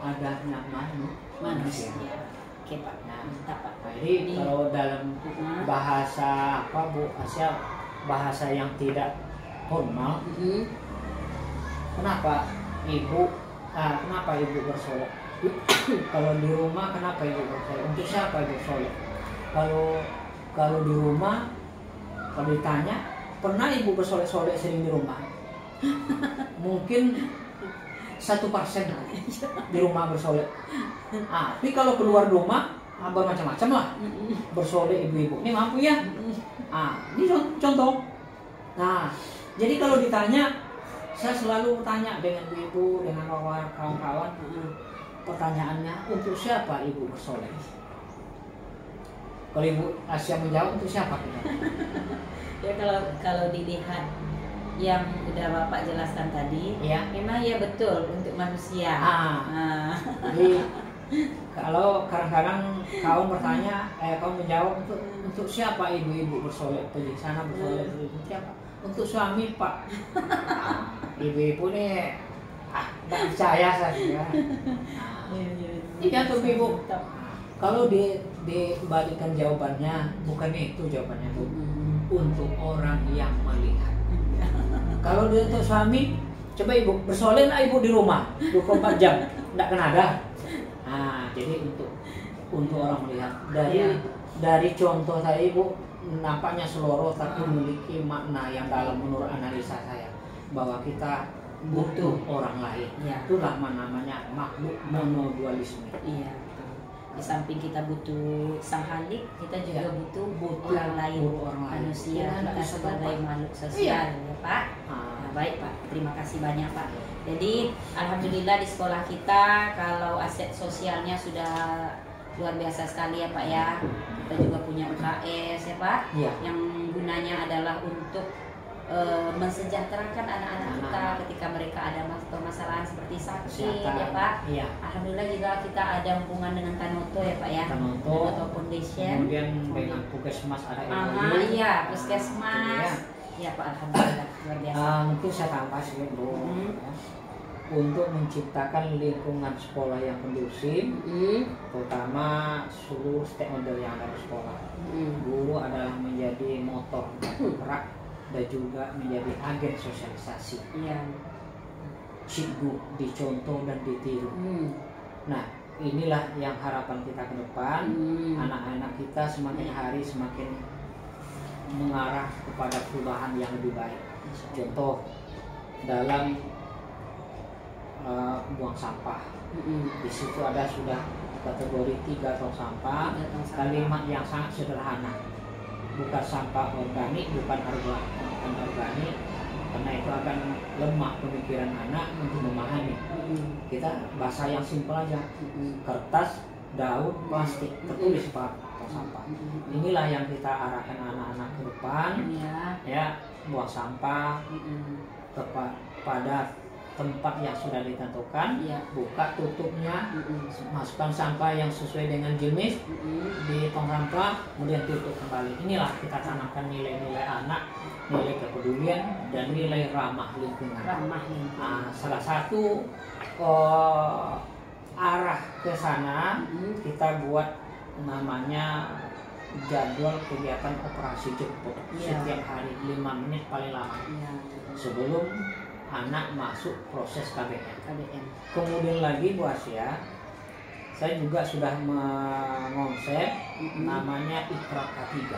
adanya manusia. Oke Pak. Nah, Pak. Jadi kalau dalam bahasa apa Bu Asia, bahasa yang tidak formal, kenapa ibu bersolek? Kalau di rumah kenapa ibu bersolek? Untuk siapa ibu bersolek? Kalau di rumah, kalau ditanya, pernah ibu bersolek-solek sering di rumah? Mungkin 1% di rumah bersolek. Tapi kalau keluar rumah bermacam-macam lah bersolek ibu-ibu. Ini mampu ya? Ini contoh. Nah, jadi kalau ditanya, saya selalu bertanya dengan ibu, dengan kawan-kawan, pertanyaannya, untuk siapa ibu bersolek? Kalau Ibu Asia menjawab, untuk siapa? Ya kalau dilihat yang udah Bapak jelaskan tadi, ya, memang ya betul untuk manusia. Jadi kalau kadang-kadang kaum bertanya, kaum menjawab, untuk siapa ibu-ibu bersolek pergi sana bersolek untuk siapa? Untuk suami Pak. Ibu-ibu nih nggak percaya saya. Jadi untuk ibu, kalau dibalikan jawabannya, bukan itu jawabannya Bu. Untuk orang yang melihat. Kalau dia untuk suami, coba ibu bersolek lah ibu di rumah 24 jam, nggak kena ada. Jadi untuk orang melihat dari contoh tadi Bu, nampaknya seloroh tapi memiliki makna yang dalam menurut analisa saya, bahwa kita butuh orang lain. Itulah namanya makhluk monodualisme. Iya. Di samping kita butuh sang Khalik, kita juga butuh orang lain, manusia, kita sebagai makhluk sosial, ya Pak. Baik Pak, terima kasih banyak Pak. Jadi alhamdulillah di sekolah kita kalau aset sosialnya sudah luar biasa sekali ya Pak ya. Kita juga punya UKS ya Pak, yang gunanya adalah untuk mensejahterakan anak-anak kita ketika mereka ada permasalahan seperti sakit ya Pak. Iya. Alhamdulillah juga kita ada hubungan dengan Tanoto ya Pak ya. Tanoto Foundation. Kemudian dengan Puskesmas ada iya, Puskesmas. Ya Pak, alhamdulillah luar biasa. Mungkin saya tambah sih Bu. Untuk menciptakan lingkungan sekolah yang kondusif, terutama seluruh stakeholder yang ada di sekolah. Guru adalah menjadi motor gerak dan juga menjadi agen sosialisasi. Cikgu dicontoh dan ditiru. Nah, inilah yang harapan kita ke depan. Anak-anak kita semakin hari semakin mengarah kepada perubahan yang lebih baik. Contoh dalam buang sampah. Di situ ada sudah kategori 3 tong sampah. Kalimat yang sangat sederhana. Bukan sampah organik, bukan organik, karena itu akan lemah pemikiran anak untuk memahami. Kita bahasa yang simpel aja. Kertas, daun, plastik, tertulis Pak tong sampah. Inilah yang kita arahkan anak-anak ke depan. Ya, buang sampah pada tempat yang sudah ditentukan, buka tutupnya, masukkan sampah yang sesuai dengan jenis di tong sampah, kemudian tutup kembali. Inilah kita tanamkan nilai-nilai anak, nilai kepedulian dan nilai ramah lingkungan. Salah satu arah ke sana kita buat namanya jadwal kegiatan operasi jemput setiap hari 5 menit paling lama sebelum anak masuk proses KBM. Kemudian lagi Bu Asia, saya juga sudah mengonsep namanya Ikrar K3.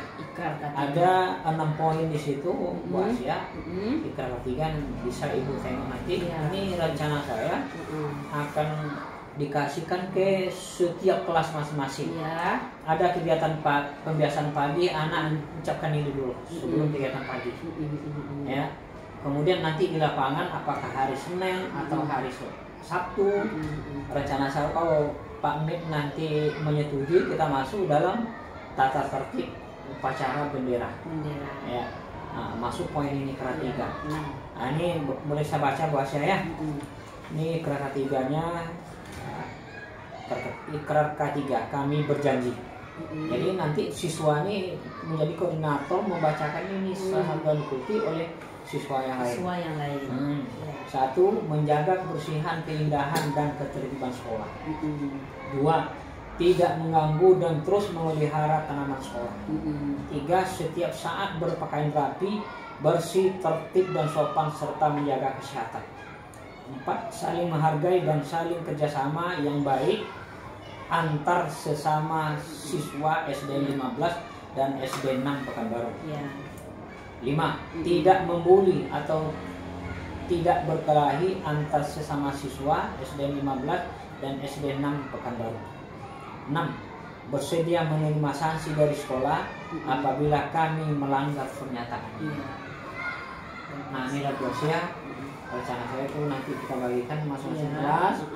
Ada 6 poin di situ Bu Asia. Ikrar K3 bisa Ibu tengok nanti. Ini rencana saya akan dikasihkan ke setiap kelas masing-masing. Ada kegiatan pembiasaan pagi, anak ucapkan ini dulu sebelum kegiatan pagi. Ya. Kemudian nanti di lapangan apakah hari Senin atau hari Sabtu. Rencana saya kalau Pak Mik nanti menyetujui kita masuk dalam tata tertib upacara bendera. Ya. Masuk poin ini Ikrar 3. Ini boleh saya baca Bu Asia ya. Ini Ikrar K3-nya. Ikrar K3, kami berjanji. Jadi nanti siswa ini menjadi koordinator membacakan ini sehingga diikuti oleh siswa yang lain. 1. Menjaga kebersihan, keindahan, dan ketertiban sekolah. 2. Tidak mengganggu dan terus memelihara tanaman sekolah. 3. Setiap saat berpakaian rapi, bersih, tertib, dan sopan, serta menjaga kesehatan. 4. Saling menghargai dan saling kerjasama yang baik antar sesama siswa SD 15 dan SD 6 Pekanbaru. 5. Tidak membuli atau tidak berkelahi antar sesama siswa SD 15 dan SD 6 Pekanbaru. 6. Bersedia menerima sanksi dari sekolah apabila kami melanggar pernyataan. Nah, inilah dosia. Rencana saya itu nanti kita bagikan masing-masing kelas.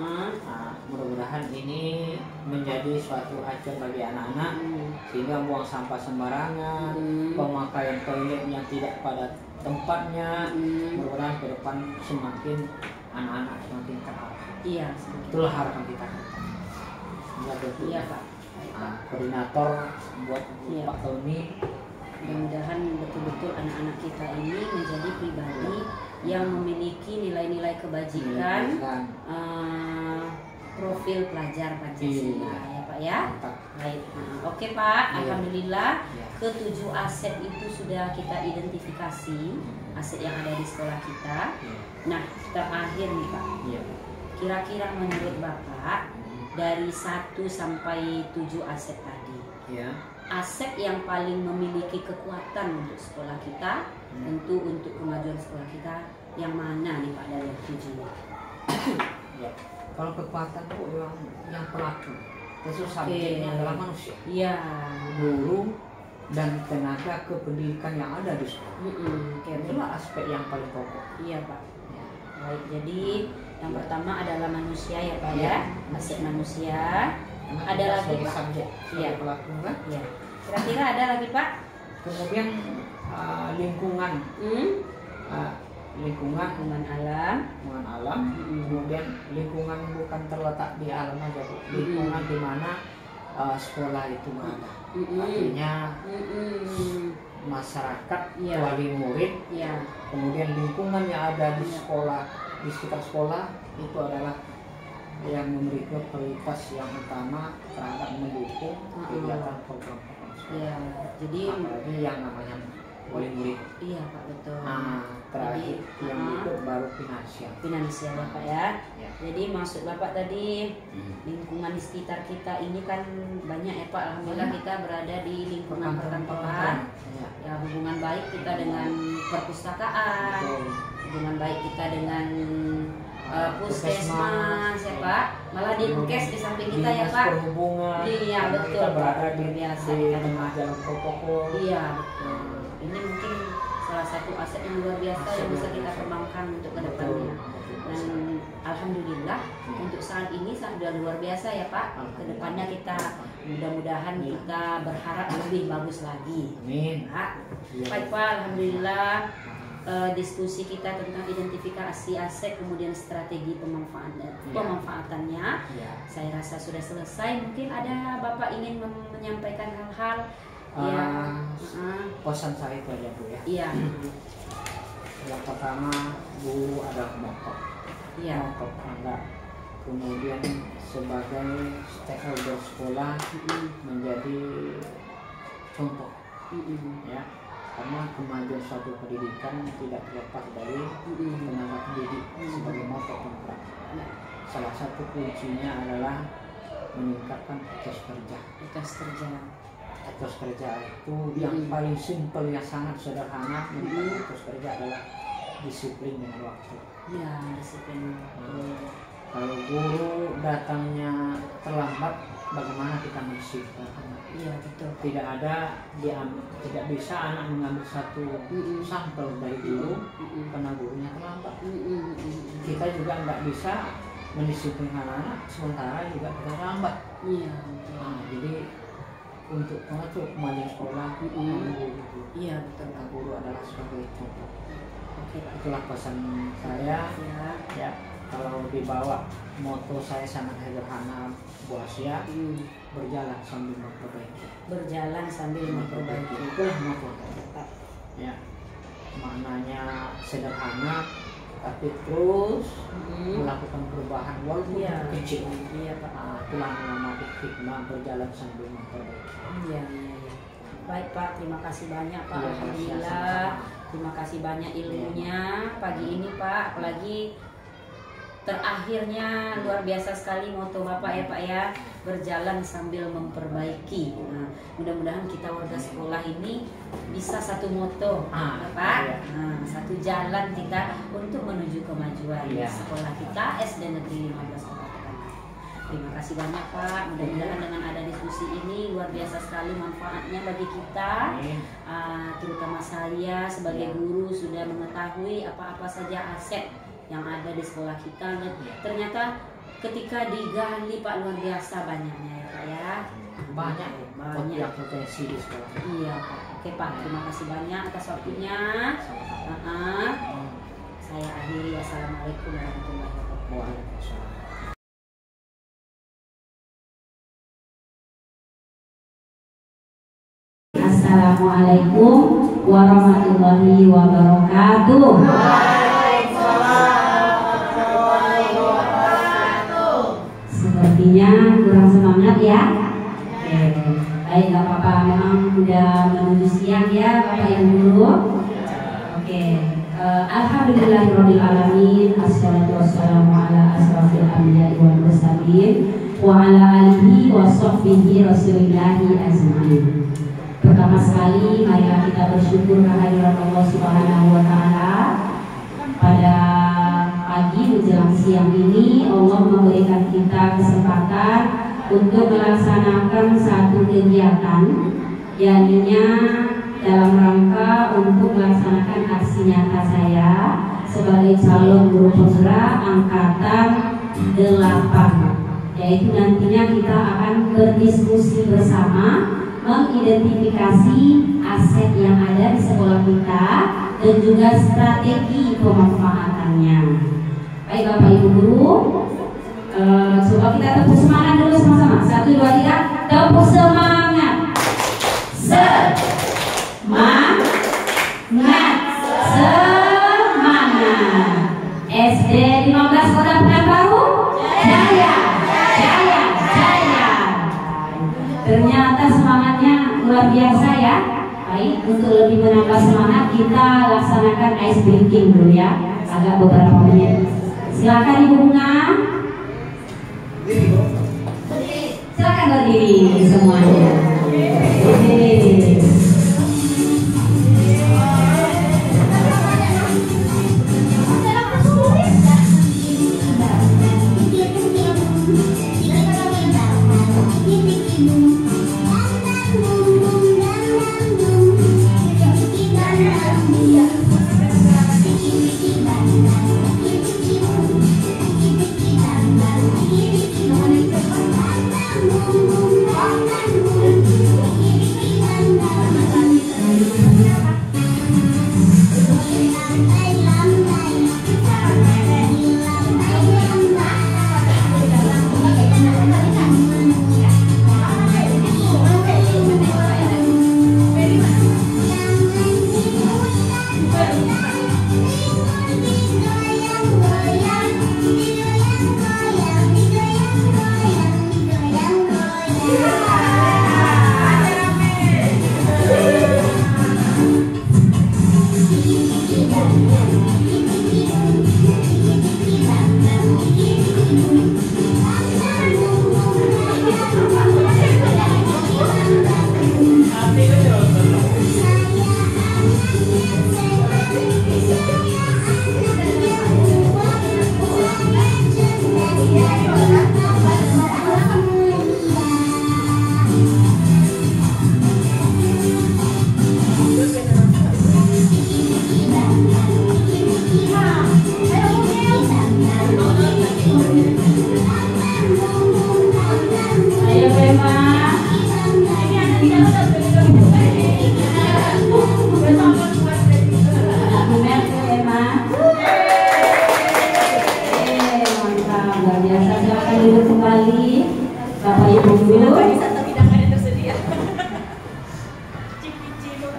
Mudah-mudahan ini menjadi suatu ajar bagi anak-anak sehingga buang sampah sembarangan, pemakaian toilet yang tidak pada tempatnya. Mudah-mudahan ke depan semakin anak-anak semakin terarah. Itulah harapan kita. Pak. Koordinator buat Pak Tony. Mudah-mudahan betul-betul anak-anak kita ini menjadi pribadi yang memiliki nilai-nilai kebajikan, profil pelajar Pancasila ya Pak ya. Baik. Oke Pak, alhamdulillah ke-7 aset itu sudah kita identifikasi, aset yang ada di sekolah kita. Nah, terakhir nih Pak. Kira-kira menurut Bapak dari 1 sampai 7 aset tadi. Aset yang paling memiliki kekuatan untuk sekolah kita, tentu untuk kemajuan sekolah kita, yang mana nih Pak dari yang 7? Kalau kekuatan itu yang pelaku, khusus subjeknya adalah manusia. Guru dan tenaga kependidikan yang ada di sekolah. Itulah aspek yang paling pokok. Pak. Baik, jadi yang pertama adalah manusia ya Pak ya, aset manusia. Ada lagi Pak? Subjek pelaku kan? Kira-kira ada lagi Pak? Kemudian lingkungan lingkungan alam. Kemudian lingkungan bukan terletak di alam aja, lingkungan di mana sekolah itu ada. Artinya masyarakat, wali murid, kemudian lingkungan yang ada di sekolah, di sekitar sekolah itu adalah yang memberikan prioritas yang utama terhadap mendukung kegiatan program sekolah. Jadi apalagi yang namanya wali murid. Iya Pak, betul. Terakhir yang itu baru finansial ya Pak ya. Jadi maksud Bapak tadi lingkungan di sekitar kita ini kan banyak ya Pak. Alhamdulillah kita berada di lingkungan perkantoran. Ya, hubungan baik kita dengan perpustakaan, hubungan baik kita dengan puskesmas ya Pak. Malah di Bukes di samping kita ya Pak. Perhubungan. Iya betul. Kita berada di biasa tengah jalan protokol. Iya betul. Ini mungkin salah satu aset yang luar biasa yang bisa kita kembangkan untuk kedepannya. Dan alhamdulillah untuk saat ini sudah luar biasa ya Pak. Kedepannya kita mudah-mudahan kita berharap lebih bagus lagi. Amin. Baik Pak, alhamdulillah diskusi kita tentang identifikasi aset kemudian strategi pemanfaatannya. Saya rasa sudah selesai. Mungkin ada Bapak ingin menyampaikan hal-hal. Pesan saya itu aja Bu ya. Iya. Yang pertama, guru adalah motor. Motor Anda. Kemudian sebagai stakeholder sekolah menjadi contoh. Ya. Karena kemajuan suatu pendidikan tidak terlepas dari tenaga pendidik sebagai motor penggerak. Salah satu kuncinya adalah meningkatkan etos kerja. Etos kerja itu yang paling simpel, yang sangat sederhana. Etos kerja adalah disiplin dengan waktu. Iya, disiplin. Kalau guru datangnya terlambat, bagaimana kita mendisiplin anak? Iya betul. Tidak bisa anak mengambil satu sampel dari guru karena gurunya terlambat. Kita juga nggak bisa mendisiplin anak sementara juga kita terlambat. Iya. Jadi untuk mengatur kemajuan sekolah, guru. Iya betul. Guru adalah sebagai contoh. Oke, itulah pesan saya. Ya. Kalau dibawa moto saya sangat sederhana, Bu Asia, berjalan sambil memperbaiki. Itulah moto. Ya, maknanya sederhana, tapi terus melakukan perubahan walaupun kecil. Itulah nama hikmah, berjalan sambil memperbaiki. Baik Pak, terima kasih banyak Pak. Alhamdulillah, terima kasih banyak ilmunya pagi ini Pak. Apalagi terakhirnya luar biasa sekali moto Bapak ya Pak ya, berjalan sambil memperbaiki. Mudah-mudahan kita warga sekolah ini bisa satu moto Pak, satu jalan kita untuk menuju kemajuan sekolah kita SD Negeri 15 Kota Tekanan. Terima kasih banyak Pak. Mudah-mudahan dengan ada diskusi ini luar biasa sekali manfaatnya bagi kita. Terutama saya sebagai guru sudah mengetahui apa-apa saja aset yang ada di sekolah kita, dan ternyata ketika digali Pak luar biasa banyaknya ya Pak ya. Banyak potensi di sekolah. Iya Pak. Oke Pak, terima kasih banyak atas waktunya. Saya akhiri. Wassalamualaikum warahmatullahi wabarakatuh. Assalamualaikum warahmatullahi wabarakatuh. Sepertinya kurang semangat ya. Baik, gak apa-apa, memang udah menuju siang ya Bapak Ibu Guru. Alhamdulillahirabbil alamin, assalatu wassalamu ala asrofil anbiya'i wal mursalin wa ala alihi wa sahbihi rasulillahi ajmain. Pertama sekali marilah kita bersyukur kehadiran Allah Subhanahu wa taala. Pada pagi menjelang siang ini Allah memberikan kita kesempatan untuk melaksanakan satu kegiatan, yaitu dalam rangka untuk melaksanakan aksi nyata saya sebagai calon guru penggerak angkatan 8, yaitu nantinya kita akan berdiskusi bersama mengidentifikasi aset yang ada di sekolah kita dan juga strategi pemanfaatannya. Baik Bapak Ibu Guru, coba kita tepuk semangat dulu sama-sama. 1, 2, 3, tepuk semangat. Semangat. SD 15 Kota Pekanbaru, jaya. Ternyata semangatnya luar biasa ya. Baik, untuk lebih menambah semangat kita laksanakan ice breaking dulu ya, agak beberapa menit. Silakan Ibu Bunga. Silakan berdiri semuanya.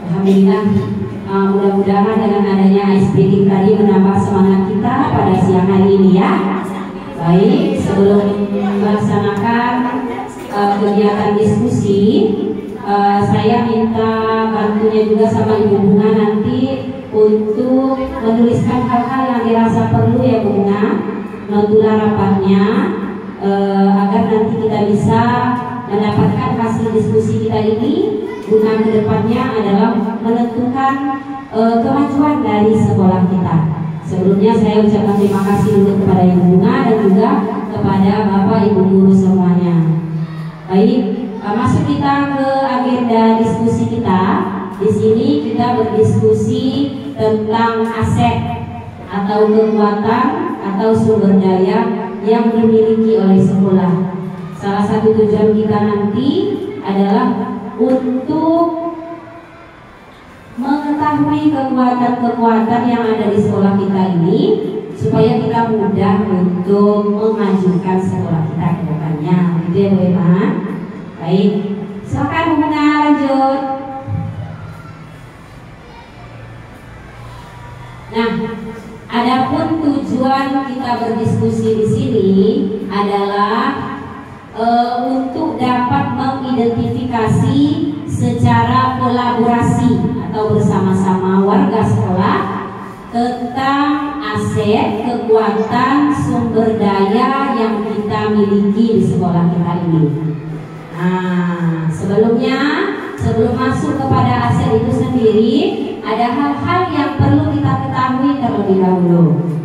Alhamdulillah, mudah-mudahan dengan adanya ice breaking tadi menambah semangat kita pada siang hari ini ya. Baik, sebelum melaksanakan kegiatan diskusi, saya minta bantunya juga sama Ibu Bunga nanti untuk menuliskan hal-hal yang dirasa perlu ya Bu Bunga, notula rapatnya, agar nanti kita bisa mendapatkan hasil diskusi kita ini. Guna kedepannya adalah menentukan kemajuan dari sekolah kita. Sebelumnya saya ucapkan terima kasih dulu kepada Ibu Bunga dan juga kepada Bapak Ibu Guru semuanya. Baik, masuk kita ke agenda diskusi kita. Di sini kita berdiskusi tentang aset atau kekuatan atau sumber daya yang dimiliki oleh sekolah. Salah satu tujuan kita nanti adalah untuk mengetahui kekuatan-kekuatan yang ada di sekolah kita ini, supaya kita mudah untuk memajukan sekolah kita ke depannya. Gitu ya Bu Ema. Baik, silakan Bu Bunga lanjut. Nah, adapun tujuan kita berdiskusi di sini adalah untuk dapat mengidentifikasi secara kolaborasi atau bersama-sama warga sekolah tentang aset, kekuatan, sumber daya yang kita miliki di sekolah kita ini. Nah, sebelum masuk kepada aset itu sendiri, ada hal-hal yang perlu kita ketahui terlebih dahulu.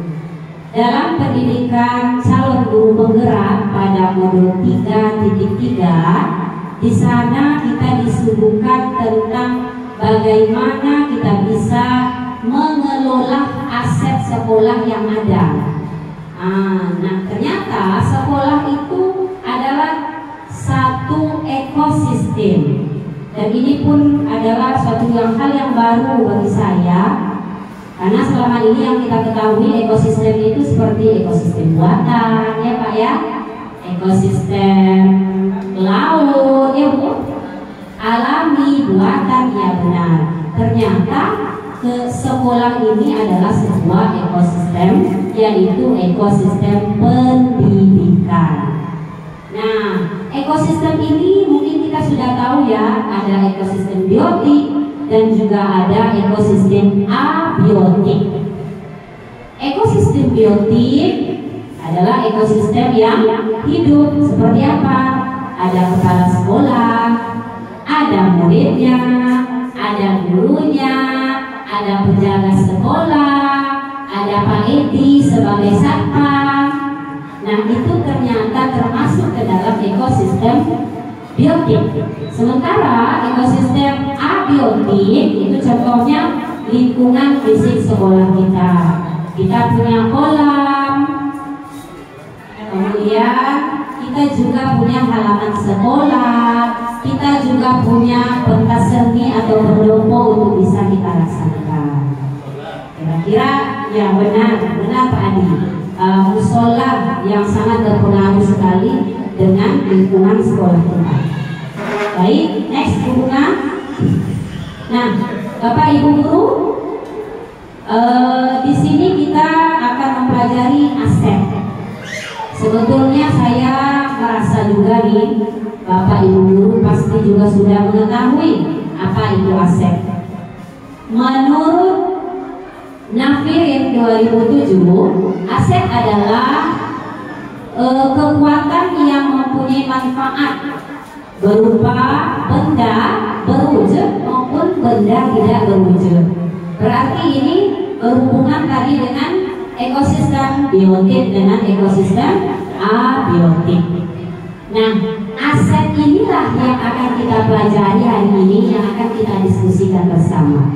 Dalam pendidikan calon guru penggerak pada modul 3.3, di sana kita disuguhkan tentang bagaimana kita bisa mengelola aset sekolah yang ada. Nah, ternyata sekolah itu adalah satu ekosistem, dan ini pun adalah suatu hal yang baru bagi saya. Karena selama ini yang kita ketahui ekosistem itu seperti ekosistem buatan ya Pak ya, ekosistem laut ya Bu, alami buatan ya benar. Ternyata ke sekolah ini adalah sebuah ekosistem, yaitu ekosistem pendidikan. Nah, ekosistem ini mungkin kita sudah tahu ya, ada ekosistem biotik dan juga ada ekosistem abiotik. Ekosistem biotik adalah ekosistem yang hidup. Seperti apa? Ada kepala sekolah, ada muridnya, ada gurunya, ada penjaga sekolah, ada Pak Edi sebagai satpam. Nah, itu ternyata termasuk ke dalam ekosistem biotik. Sementara ekosistem abiotik itu contohnya lingkungan fisik sekolah kita. Kita punya kolam, kemudian kita juga punya halaman sekolah, kita juga punya pentas seni atau pendopo untuk bisa kita laksanakan. Kira-kira yang benar Pak Adi, musola yang sangat berpengaruh sekali dengan lingkungan sekolah kita. Baik, next Bu Bunga. Nah, Bapak Ibu guru, di sini kita akan mempelajari aset. Sebetulnya saya merasa juga nih, Bapak Ibu guru pasti juga sudah mengetahui apa itu aset. Menurut Nafirin 2007, aset adalah kekuatan yang mempunyai manfaat berupa benda berwujud maupun benda tidak berwujud. Berarti ini berhubungan tadi dengan ekosistem biotik dengan ekosistem abiotik. Nah, aset inilah yang akan kita pelajari hari ini, yang akan kita diskusikan bersama.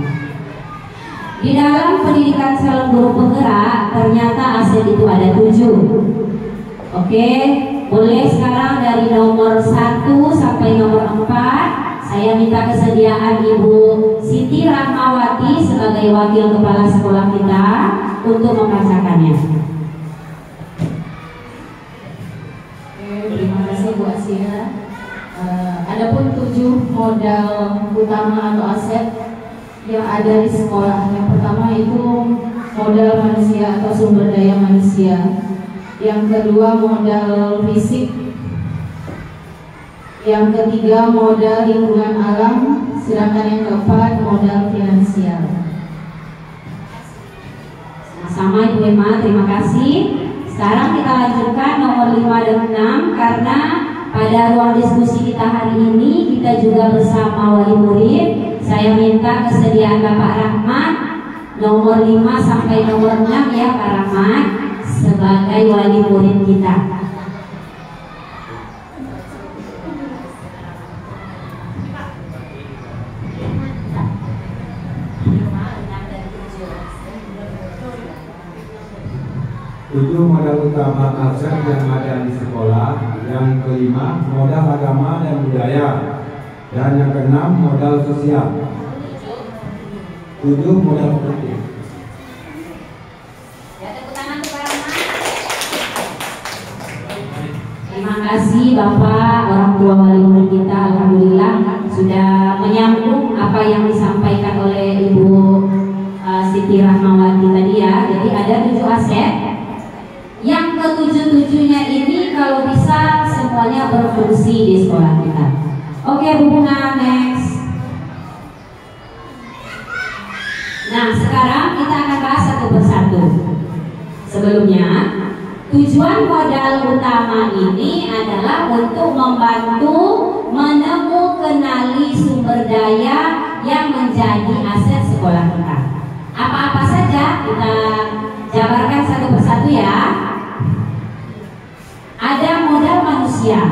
Di dalam pendidikan calon guru penggerak, ternyata aset itu ada 7. Oke, boleh sekarang dari nomor 1 sampai nomor 4 saya minta kesediaan Ibu Siti Rahmawati sebagai wakil kepala sekolah kita untuk membacakannya. Terima kasih Bu Asia. Adapun 7 modal utama atau aset yang ada di sekolah. Yang pertama itu modal manusia atau sumber daya manusia. Yang kedua modal fisik. Yang ketiga modal lingkungan alam. Sedangkan yang keempat modal finansial. Sama Ibu Emma, terima kasih. Sekarang kita lanjutkan nomor 5 dan 6, karena pada ruang diskusi kita hari ini kita juga bersama wali murid. Saya minta kesediaan Bapak Rahmat nomor 5 sampai nomor 6 ya Pak Rahmat sebagai wali murid kita. Tujuh modal utama aset yang ada di sekolah. Yang kelima modal agama dan budaya. Dan yang keenam modal sosial. 7 modal politik. Terima kasih Bapak orang tua wali murid kita, alhamdulillah sudah menyambung apa yang disampaikan oleh Ibu Siti Rahmawati tadi ya. Jadi ada 7 aset. Yang ke-7-7-nya ini kalau bisa semuanya berfungsi di sekolah kita. Oke Bu Bunga, next. Nah, sekarang kita akan bahas satu persatu. Sebelumnya, tujuan modal utama ini adalah untuk membantu kenali sumber daya yang menjadi aset sekolah kita. Apa-apa saja kita jabarkan satu persatu ya. Ada modal manusia.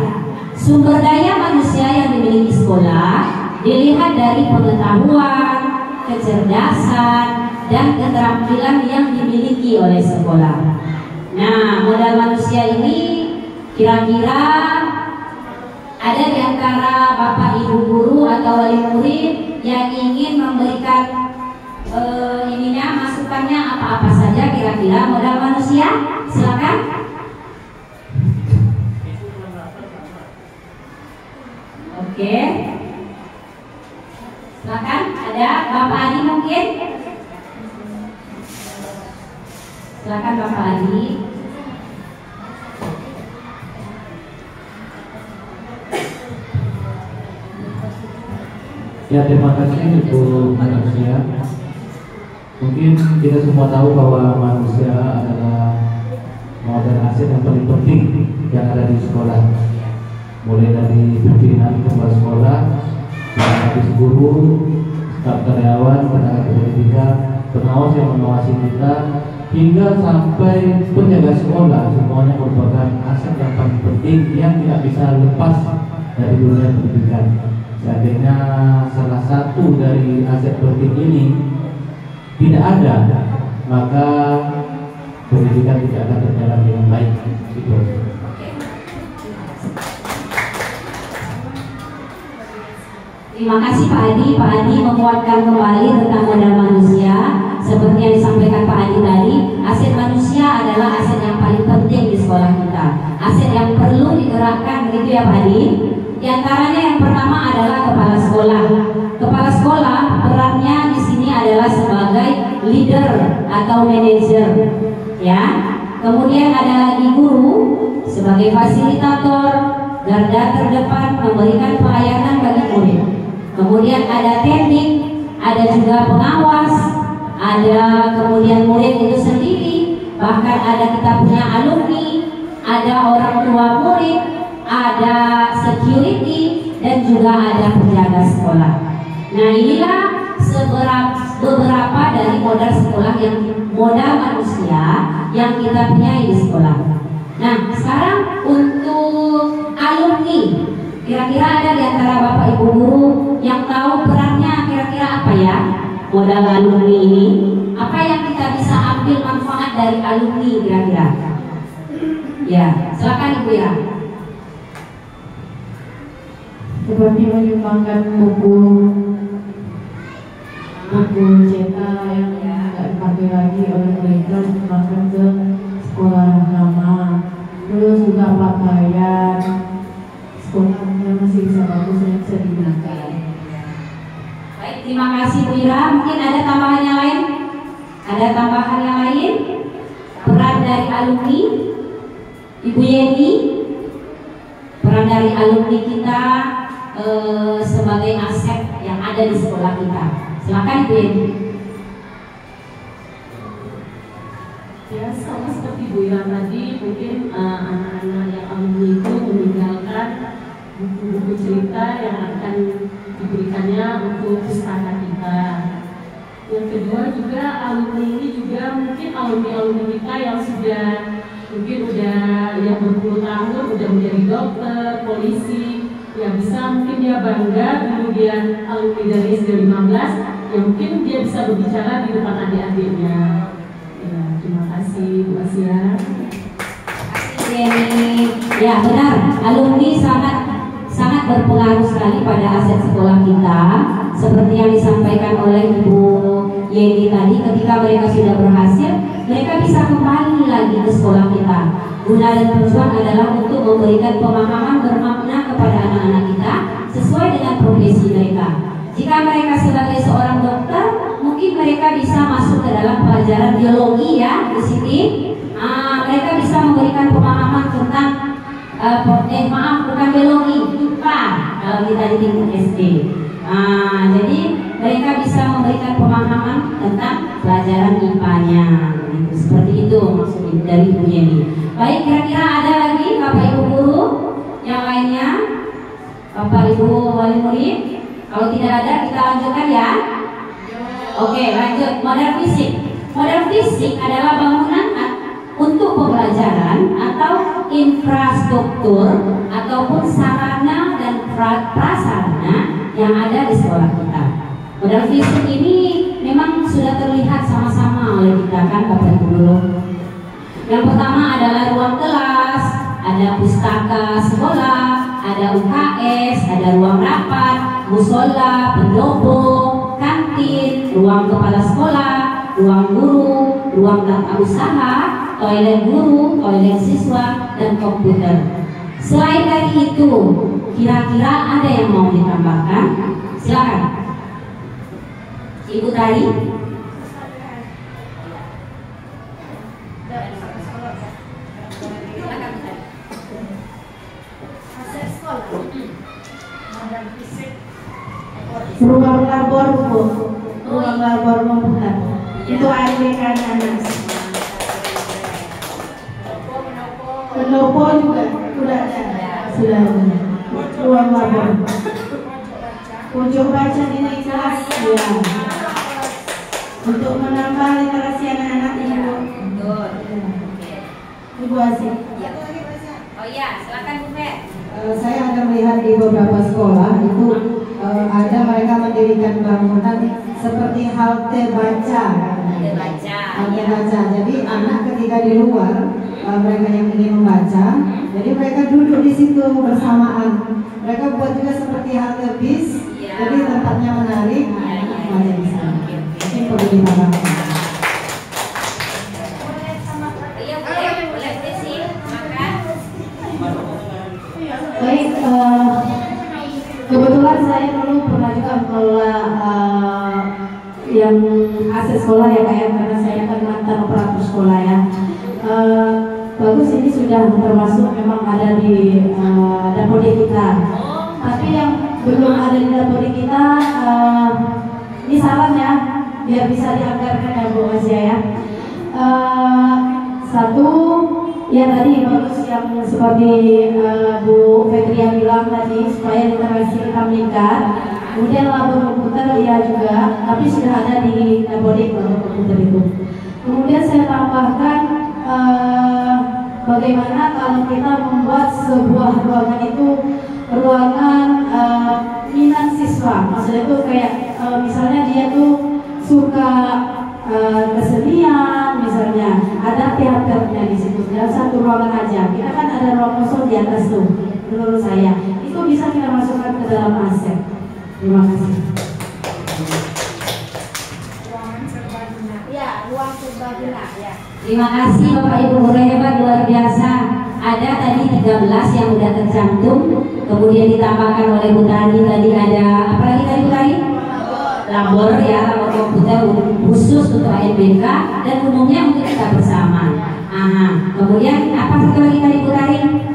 Sumber daya manusia yang dimiliki sekolah dilihat dari pengetahuan, kecerdasan, dan keterampilan yang dimiliki oleh sekolah. Nah, modal manusia ini kira-kira ada di antara Bapak Ibu guru atau wali murid yang ingin memberikan masukan memerlukannya apa-apa saja kira-kira modal manusia? Silakan. Oke. Silakan, ada Bapak Adi mungkin? Silakan Bapak Adi. Ya, terima kasih Ibu manusia. Mungkin kita semua tahu bahwa manusia adalah modal aset yang paling penting yang ada di sekolah. Mulai dari pimpinan kepala sekolah, habis guru, staf karyawan, tenaga pendidikan, pengawas yang mengawasi kita, hingga sampai penjaga sekolah, semuanya merupakan aset yang paling penting yang tidak bisa lepas dari dunia pendidikan. Seandainya salah satu dari aset penting ini tidak ada, maka pendidikan tidak akan berjalan dengan baik. Itu. Terima kasih Pak Adi. Pak Adi menguatkan kembali tentang modal manusia. Seperti yang disampaikan Pak Adi tadi, aset manusia adalah aset yang paling penting di sekolah kita. Aset yang perlu digerakkan, begitu ya Pak Adi. Di antaranya yang pertama adalah kepala sekolah. Kepala sekolah perannya di sini adalah sebagai leader atau manajer, ya. Kemudian ada lagi guru sebagai fasilitator, garda terdepan memberikan pelayanan bagi murid. Kemudian ada teknik, ada juga pengawas, ada kemudian murid itu sendiri, bahkan ada kita punya alumni, ada orang tua murid, ada security, dan juga ada penjaga sekolah. Nah, inilah beberapa dari modal sekolah modal manusia yang kita punya di sekolah. Nah, sekarang untuk alumni, kira-kira ada di antara Bapak Ibu guru yang tahu perannya kira-kira apa ya modal alumni ini? Apa yang kita bisa ambil manfaat dari alumni kira-kira? Ya, silakan Ibu Ira. Seperti menyumbangkan buku cetak yang tidak dipakai lagi oleh mereka, disumbangkan ke sekolah lama. Terus juga pakaian sekolahnya masih bisa bagus dan bisa digunakan. Baik, terima kasih Bu Ira. Mungkin ada tambahan yang lain? Ada tambahan yang lain? Peran dari alumni, Ibu Yeni, peran dari alumni kita sebagai aset yang ada di sekolah kita. Silakan Ibu Yeni. Ya, sama seperti Bu Ira tadi, mungkin anak-anak yang alumni itu meninggalkan buku-buku cerita yang akan diberikannya untuk pustaka kita. Yang kedua juga alumni ini juga mungkin alumni kita yang sudah mungkin udah yang berpuluh tahun udah menjadi dokter, polisi, yang bisa mungkin dia bangga dulu dia alumni dari SD 15, yang mungkin dia bisa berbicara di depan adik-adiknya. Ya, terima kasih Bu Asia. Ya benar, alumni sangat berpengaruh sekali pada aset sekolah kita. Seperti yang disampaikan oleh Ibu Yeni tadi, ketika mereka sudah berhasil, mereka bisa kembali lagi ke sekolah kita. Guna dan tujuan adalah untuk memberikan pemahaman bermakna kepada anak-anak kita sesuai dengan profesi mereka. Jika mereka sebagai seorang dokter, mungkin mereka bisa masuk ke dalam pelajaran biologi ya di sini. Mereka bisa memberikan pemahaman tentang bukan biologi, IPA kalau kita di tingkat SD. Jadi mereka bisa memberikan pemahaman tentang pelajaran IPA-nya. Seperti itu maksudnya dari Ibu Yeni. Baik, kira-kira ada lagi Bapak Ibu guru yang lainnya? Bapak Ibu wali murid? Kalau tidak ada kita lanjutkan ya. Oke, lanjut. Modal fisik. Modal fisik adalah bangunan untuk pembelajaran atau infrastruktur ataupun sarana dan prasarana yang ada di sekolah kita. Modal fisik ini memang sudah terlihat sama-sama oleh kita kan Bapak Ibu guru. Yang pertama adalah ruang kelas, ada pustaka sekolah, ada UKS, ada ruang rapat, musola, pendopo, kantin, ruang kepala sekolah, ruang guru, ruang tata usaha, toilet guru, toilet siswa, dan komputer. Selain dari itu, kira-kira ada yang mau ditambahkan? Silakan, Ibu Tari. Ruang labor, Bu. Ruang labor komputer. Itu ABK anak. Pendopo juga sudah ada. Sudah ada. Ruang labor. Pojok baca di kelas. Ya. Untuk menambah literasi anak-anak ini, Bu. Betul. Ibu Asih. Oh iya, silakan Bu Fe. Saya ada melihat di beberapa sekolah itu ada mereka mendirikan bangunan seperti halte baca. Halte baca. Jadi anak ketika di luar mereka yang ingin membaca, jadi mereka duduk di situ bersamaan. Mereka buat juga seperti halte bis. Jadi tempatnya menarik. Anak-anak di sana. Ini perlu ditambahkan. Baik, kebetulan saya dulu pernah juga mengelola yang aset sekolah ya Kak ya, karena saya kan mantan operator sekolah ya. Bagus, ini sudah termasuk memang ada di Dapodik kita. Tapi yang belum ada di Dapodik kita, ini saran ya, biar bisa dianggarkan ya Bu Asia ya. Satu, ya tadi bagus yang seperti Bu Fetria bilang tadi, supaya literasi kita meningkat. Kemudian labor komputer ya juga, tapi sudah ada di Dapodik labor komputer itu. Kemudian saya tambahkan bagaimana kalau kita membuat sebuah ruangan itu ruangan minat siswa. Maksudnya itu kayak misalnya dia tuh suka kesenian, misalnya ada teaternya di situ dalam satu ruangan aja. Kita kan ada ruang kosong di atas tuh. Menurut saya itu bisa kita masukkan ke dalam aset. Terima kasih. Ruangan serbaguna. Ya, ruang serbaguna. Ya. Terima kasih Bapak Ibu guru hebat, luar biasa. Ada tadi 13 yang udah tercantum, kemudian ditambahkan oleh Bu Tani tadi ada apa lagi tadi Bu Tani? Labor ya, labor komputer khusus untuk ANBK dan umumnya untuk kita bersama. Aha. Kemudian apa satu lagi tadi Bu Tani?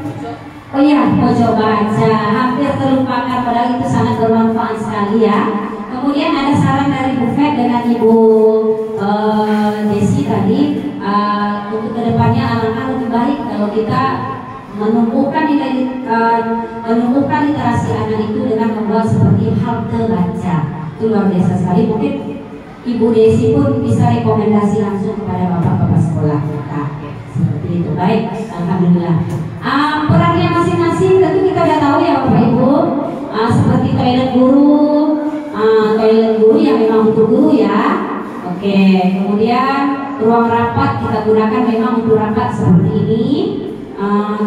Oh iya, pojok baca, hampir terlupakan padahal itu sangat bermanfaat sekali ya. Kemudian ada saran dari Bu Fet dengan Ibu Desi tadi, untuk kedepannya alangkah lebih baik kalau kita menumbuhkan literasi anak itu dengan membuat seperti halte baca. Itu luar biasa sekali. Mungkin Ibu Desi pun bisa rekomendasi langsung kepada bapak-bapak sekolah kita. Seperti itu. Baik, alhamdulillah. Perannya masing-masing tentu kita sudah tahu ya Bapak Ibu. Seperti toilet guru yang memang untuk guru ya. Oke, kemudian ruang rapat kita gunakan memang untuk rapat seperti ini.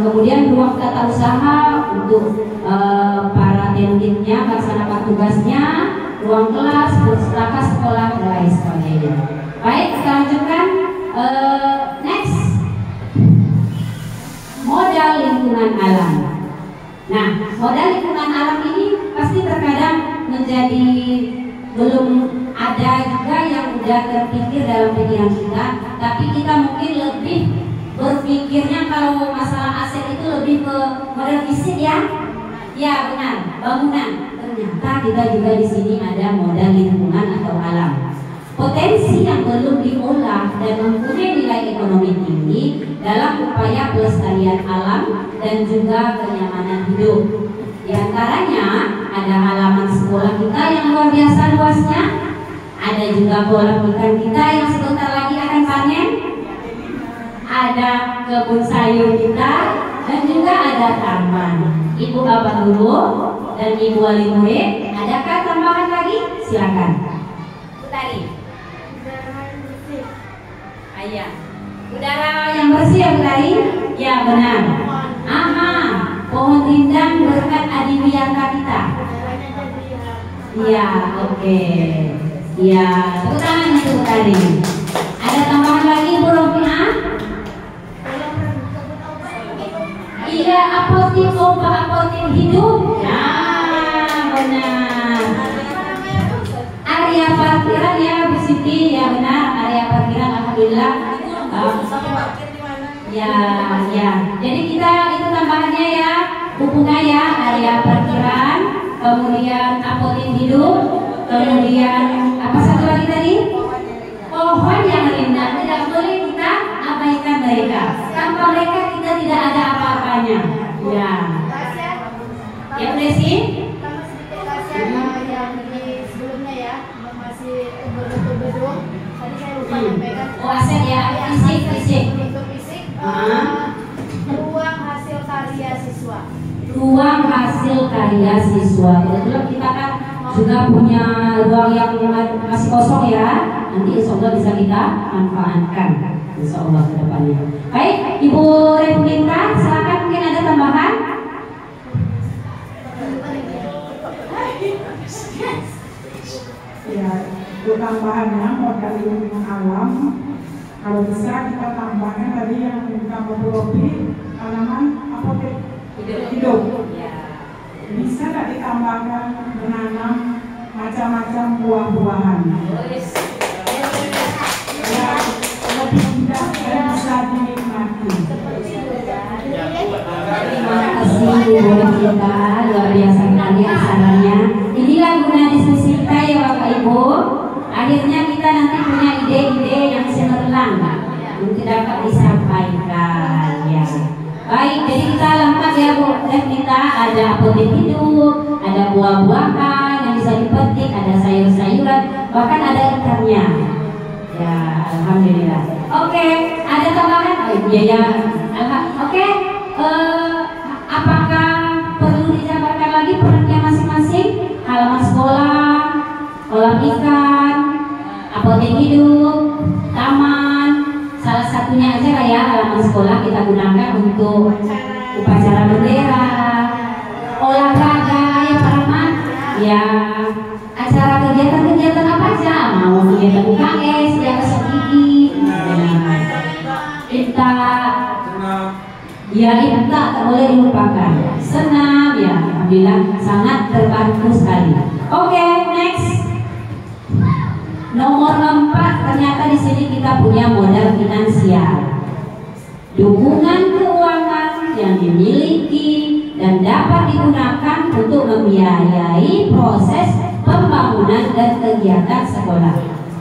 Kemudian ruang tata usaha untuk para adminnya melaksanakan tugasnya, ruang kelas, pustaka sekolah dan lain sebagainya. Baik, kita lanjutkan. Next, modal lingkungan alam. Nah, modal lingkungan alam ini pasti terkadang menjadi belum ada juga yang udah terpikir dalam pikiran kita, tapi kita mungkin lebih berpikirnya kalau masalah aset itu lebih ke modal fisik ya. Ya benar, bangunan. Ternyata kita juga di sini ada modal lingkungan atau alam. Potensi yang belum diolah dan mempunyai nilai ekonomi tinggi dalam upaya pelestarian alam dan juga kenyamanan hidup. Di antaranya ada halaman sekolah kita yang luar biasa luasnya. Ada juga kolam ikan kita yang sebentar lagi akan panen. Ada kebun sayur kita dan juga ada taman. Ibu Bapak Guru dan Ibu Wali Murid, adakah tambahan lagi? Silakan. Tadi. Ayah. Udara yang bersih ya Bu Tari? Ya benar. Aha, pohon rindang berkat adiwiyata kita. Iya, oke. Iya, tepuk tangan untuk Bu Tari. Ada tambahan lagi alhamdulillah. Ya, ya. Jadi kita itu tambahannya ya, hubungan ya, area parkiran, kemudian apotek hidup, kemudian apa satu lagi tadi? Pohon yang rindang. Tidak boleh kita abaikan mereka. Tanpa mereka kita tidak ada apa-apanya. Ya. Ya udah sih. Yang di sebelumnya ya, masih berbentuk-bentuk. Tadi saya lupa menyampaikan. Oh, aset ya, fisik. Ruang hasil karya siswa. Ruang hasil karya siswa. Kebetulan kita kan juga punya ruang yang masih kosong ya. Nanti insya Allah bisa kita manfaatkan. Insya Allah ke depannya. Baik, Ibu Republika, silakan mungkin ada tambahan. Ya, untuk tambahannya modal ilmu alam. Kalau bisa kita tambahkan tadi yang kita ngobrol tanaman apotek hidup. Bisa nggak ditambahkan menanam macam-macam buah-buahan? Ya, lebih mudah dan bisa dinikmati. Terima kasih Bu kita, luar biasa sekali acaranya. Inilah guna diskusi kita ya Bapak Ibu. Akhirnya kita nanti punya ide-ide yang cemerlang untuk dapat disampaikan ya. Baik, jadi kita lengkap ya Bu. Kita ada apotek hidup, ada buah-buahan yang bisa dipetik, ada sayur-sayuran, bahkan ada ikannya. Ya, alhamdulillah. Oke, ada tambahan? Oh iya ya. Oke, apakah perlu dijabarkan lagi perannya masing-masing? Halaman sekolah, kolam ikan, apotek hidup, taman, salah satunya aja lah ya halaman sekolah kita gunakan untuk upacara bendera, olahraga ya Pak Rahman, ya acara kegiatan-kegiatan apa aja, mau kegiatan UKS, ya gosok gigi, kita ya kita tak boleh dilupakan, senam ya, alhamdulillah sangat terbantu sekali. Oke, next. Nomor 4, ternyata di sini kita punya modal finansial. Dukungan keuangan yang dimiliki dan dapat digunakan untuk membiayai proses pembangunan dan kegiatan sekolah.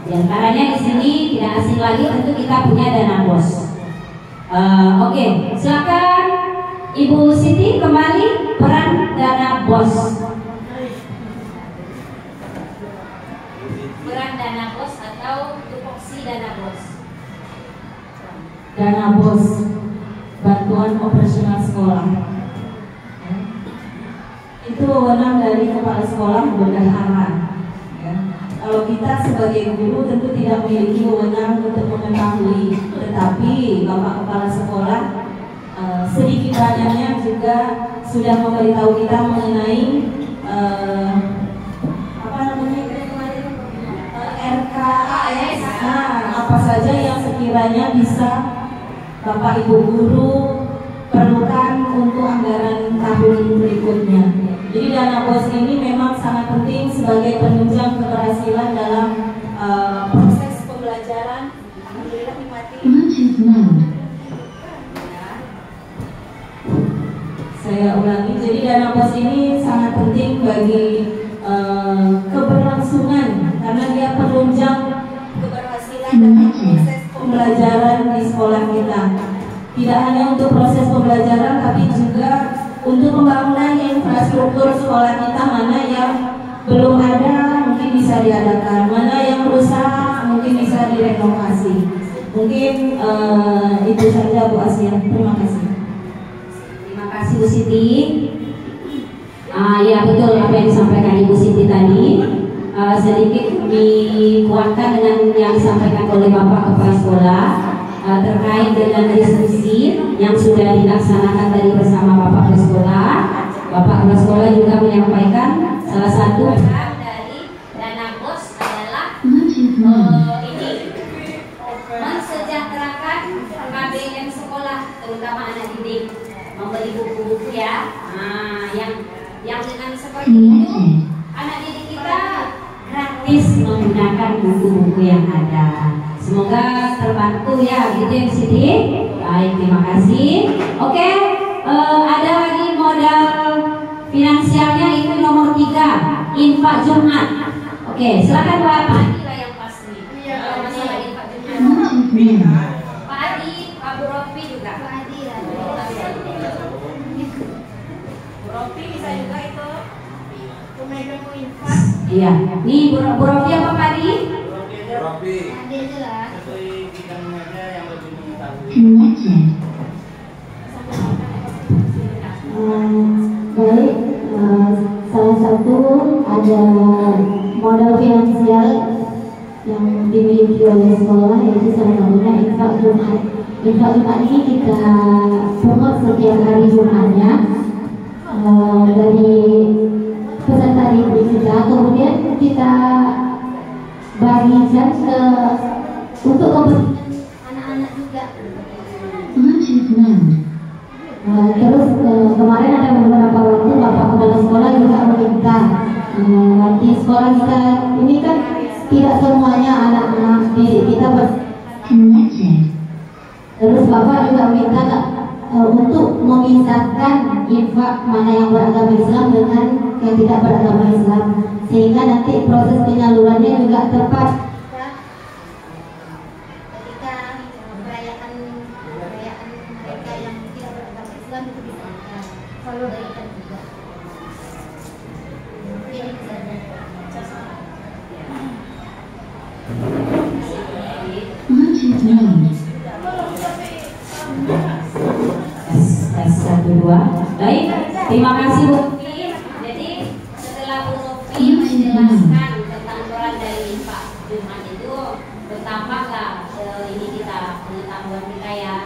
Di antaranya di sini tidak asing lagi tentu kita punya dana BOS. Oke, silakan Ibu Siti kembali peran dana BOS. Peran dana BOS atau tupoksi dana BOS. Dana BOS, bantuan operasional sekolah. Itu wewenang dari kepala sekolah bendahara. Ya. Kalau kita sebagai guru tentu tidak memiliki wewenang untuk mengetahui, tetapi Bapak Kepala Sekolah sedikit banyaknya juga sudah memberitahu kita mengenai apa namanya RKAS. Apa saja yang sekiranya bisa Bapak Ibu guru perlukan untuk anggaran tahun berikutnya. Jadi dana BOS ini memang sangat penting sebagai penunjang keberhasilan dalam proses pembelajaran. Alhamdulillah nikmati. Saya ulangi, jadi dana BOS ini sangat penting bagi keberlangsungan karena dia penunjang keberhasilan dalam proses pembelajaran di sekolah kita. Tidak hanya untuk proses pembelajaran tapi juga untuk pembangunan infrastruktur sekolah kita, mana yang belum ada mungkin bisa diadakan, mana yang rusak mungkin bisa direnovasi. Mungkin itu saja Bu Asia. Terima kasih. Terima kasih Bu Siti. Ya betul apa yang disampaikan Ibu Siti tadi. Sedikit dikuatkan dengan yang disampaikan oleh Bapak Kepala Sekolah terkait dengan diskusi yang sudah dilaksanakan tadi bersama Bapak Kepala Sekolah. Bapak Kepala Sekolah juga menyampaikan salah satu dari dana BOS adalah ini mensejahterakan KBM sekolah, terutama anak didik, membeli buku-buku ya. Yang dengan seperti itu anak didik kita gratis menggunakan buku-buku yang ada. Semoga terbantu bantu ya, gitu ya di sini. Baik, terima kasih. Oke, ada lagi modal finansialnya itu nomor 3, infak Jumat. Oke, silakan Pak Adi lah yang pasti. Kalau masalah infak Jumat. Pak Adi, Pak Bu Rofi juga. Pak Adi lah. Bu Rofi bisa juga itu. Pemegang infak. Iya. Nih Bu Rofi apa Pak Adi? Adi aja lah. Baik, salah satu ada modal finansial yang dimiliki oleh sekolah, yaitu salah satunya infak Jumat. Infak Jumat ini kita pungut setiap hari Jumatnya dari peserta didik kita, kemudian kita bagikan ke untuk kepentingan Anak-anak juga. terus kemarin ada beberapa waktu Bapak Kepala Sekolah juga meminta nanti sekolah kita ini kan tidak semuanya anak-anak didik kita terus Bapak juga minta untuk memisahkan infak mana yang beragama Islam dengan yang tidak beragama Islam, sehingga nanti proses penyalurannya juga tepat. Ketika perayaan mereka yang tidak beragama Islam itu bisa follow berikan juga. Ini saja. Satu dua. Baik, terima kasih Bu Rofi. Jadi setelah Bu Rofi menjelaskan tentang peran dari infak Jumat itu, bertambahlah ini kita pengetahuan kita ya,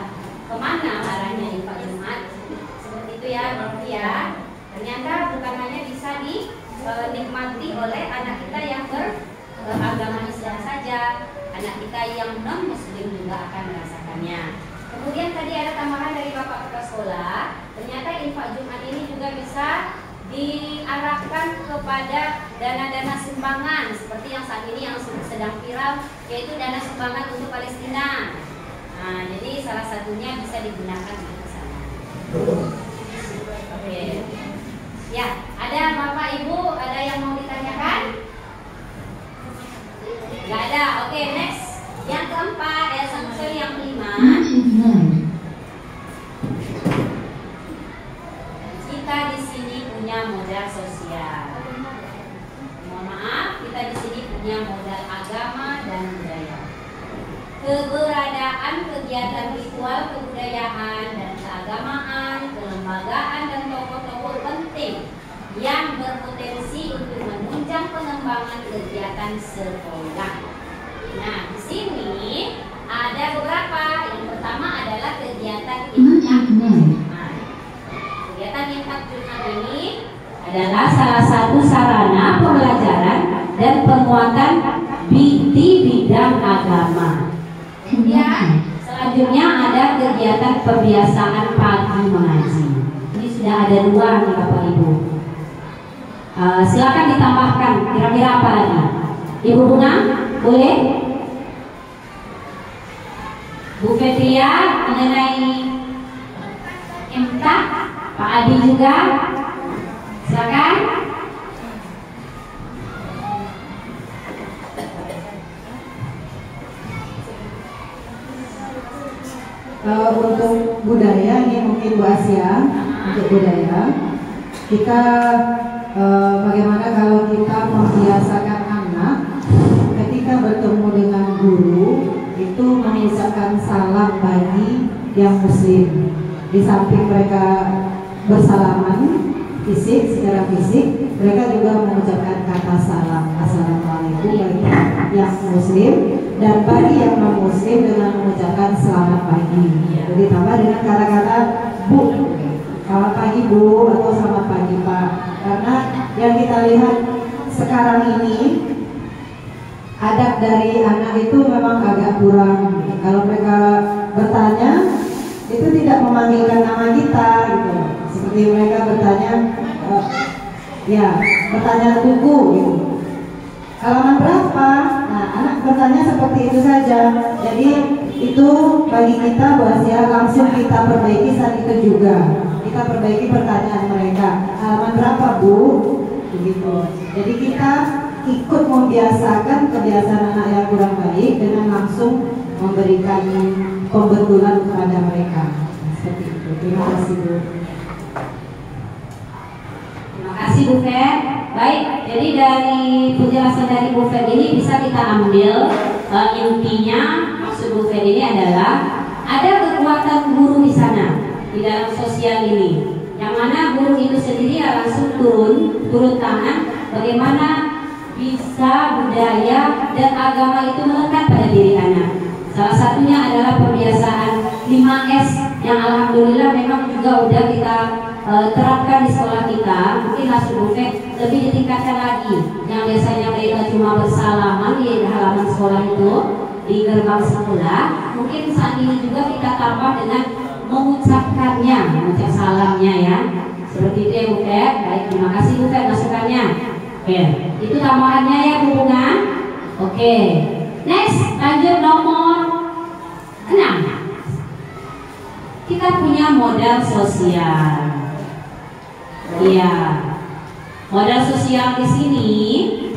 kemana arahnya infak Jumat. Seperti itu ya Bu Rofi ya. Ternyata bukan hanya bisa dinikmati oleh anak kita yang beragama Islam saja, anak kita yang non Muslim juga akan merasakannya. Kemudian tadi ada tambahan dari Bapak Kepala Sekolah, ternyata infak Jumat ini juga bisa diarahkan kepada dana-dana sumbangan seperti yang saat ini yang sedang viral, yaitu dana sumbangan untuk Palestina. Nah, jadi salah satunya bisa digunakan di sana. Oke. Ya, ada Bapak Ibu, ada yang mau ditanyakan? Nggak ada. Oke, next. Yang keempat, yang kelima. Kita di sini punya modal sosial. Mohon maaf, kita di sini punya modal agama dan budaya. Keberadaan kegiatan ritual kebudayaan dan keagamaan, kelembagaan dan tokoh-tokoh penting yang berpotensi untuk menunjang pengembangan kegiatan sekolah. Nah, di sini ada beberapa. Yang pertama adalah kegiatan infak Jumat. Kegiatan infak Jumat ini adalah salah satu sarana pembelajaran dan penguatan di bidang agama. Kemudian selanjutnya ada kegiatan pembiasaan pagi mengaji. Ini sudah ada 2 nih Bapak Ibu. Silakan ditambahkan. Kira-kira apa lagi? Ibu Bunga, boleh? Bu Fetria mengenai imtak, Pak Adi juga, silakan. Untuk budaya ini mungkin Bu Asia, untuk budaya kita bagaimana kalau kita membiasakan anak ketika bertemu dengan guru itu mengucapkan salam bagi yang muslim. Di samping mereka bersalaman fisik, secara fisik, mereka juga mengucapkan kata salam, assalamualaikum bagi yang muslim, dan bagi yang non muslim dengan mengucapkan selamat pagi. Jadi tambah dengan kata-kata bu, selamat pagi bu, atau selamat pagi pak. Karena yang kita lihat sekarang ini adab dari anak itu memang agak kurang. Kalau mereka bertanya itu tidak memanggilkan nama kita gitu. Seperti mereka bertanya bertanya buku gitu. Halaman berapa? Nah, anak bertanya seperti itu saja. Jadi itu bagi kita bahwa langsung kita perbaiki saat itu juga. Kita perbaiki pertanyaan mereka. Halaman berapa, Bu? Begitu. Jadi kita ikut membiasakan kebiasaan anak yang kurang baik dengan langsung memberikan pembetulan kepada mereka. Seperti itu. Terima kasih, Bu. Terima kasih, Bu Fer. Baik, jadi dari penjelasan dari Bu Fer ini bisa kita ambil intinya, maksud Bu Fer ini adalah ada kekuatan guru di sana, di dalam sosial ini, yang mana guru itu sendiri langsung turun tangan bagaimana bisa budaya dan agama itu melekat pada diri anak. Salah satunya adalah pembiasaan 5S yang alhamdulillah memang juga udah kita terapkan di sekolah kita. Mungkin maksud Bu Fer lebih ditingkatkan lagi. Yang biasanya mereka cuma bersalaman di halaman sekolah itu, di gerbang sekolah, mungkin saat ini juga kita tambah dengan mengucapkannya, mengucap salamnya ya. Seperti itu ya Bu Fer. Baik, terima kasih Bu Fer masukannya. Oke, itu tambahannya ya Bu Bunga. Oke, next lanjut nomor 6. Kita punya modal sosial. Iya, modal sosial di sini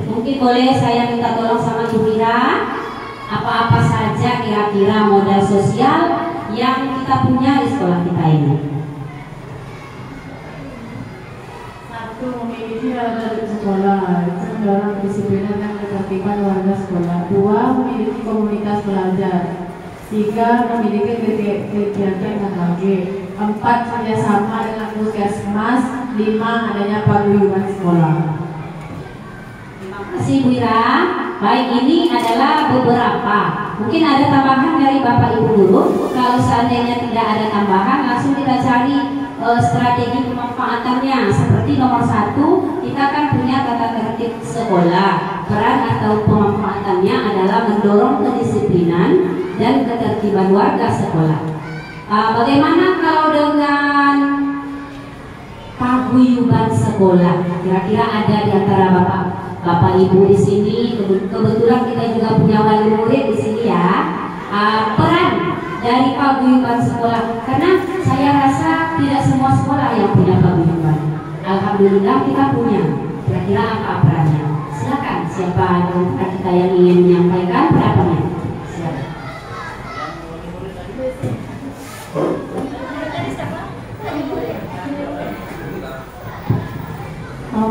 mungkin boleh saya minta tolong sama Ibu Mira. Apa-apa saja kira-kira modal sosial yang kita punya di sekolah kita ini? Satu, memiliki dari sekolah, itu mendorong kedisiplinan dan ketertiban warga sekolah. Dua, memiliki komunitas belajar. Tiga, memiliki kegiatan KKG. Empat, kerjasama dengan puskesmas. Lima, adanya paguyuban sekolah. Terima kasih Bu Ira. Baik, ini adalah beberapa. Mungkin ada tambahan dari Bapak Ibu guru. Kalau seandainya tidak ada tambahan, langsung kita cari strategi pemanfaatannya. Seperti nomor 1, kita kan punya tata tertib sekolah. Peran atau pemanfaatannya adalah mendorong kedisiplinan dan ketertiban warga sekolah. Bagaimana kalau dengan paguyuban sekolah? Kira-kira ada di antara Bapak Ibu di sini. Kebetulan kita juga punya wali murid di sini ya. Peran dari paguyuban sekolah, karena saya rasa tidak semua sekolah yang punya paguyuban. Alhamdulillah kita punya. Kira-kira apa perannya? Silakan, siapa di antara kita yang ingin menyampaikan pendapatnya? Silakan.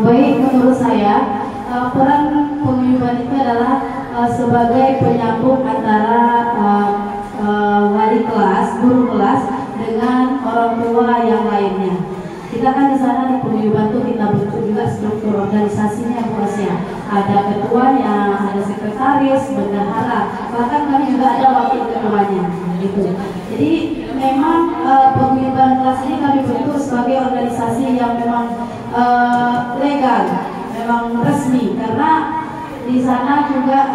Baik, menurut saya peran paguyuban itu adalah sebagai penyambung antara wali kelas, guru kelas dengan orang tua yang lainnya. Kita kan di sana di paguyuban itu kita bentuk juga struktur organisasinya kelasnya. Ada ketuanya, ada sekretaris, bendahara, bahkan kami juga ada wakil ketuanya. Gitu. Jadi memang paguyuban kelas ini kami bentuk sebagai organisasi yang memang legal, memang resmi, karena di sana juga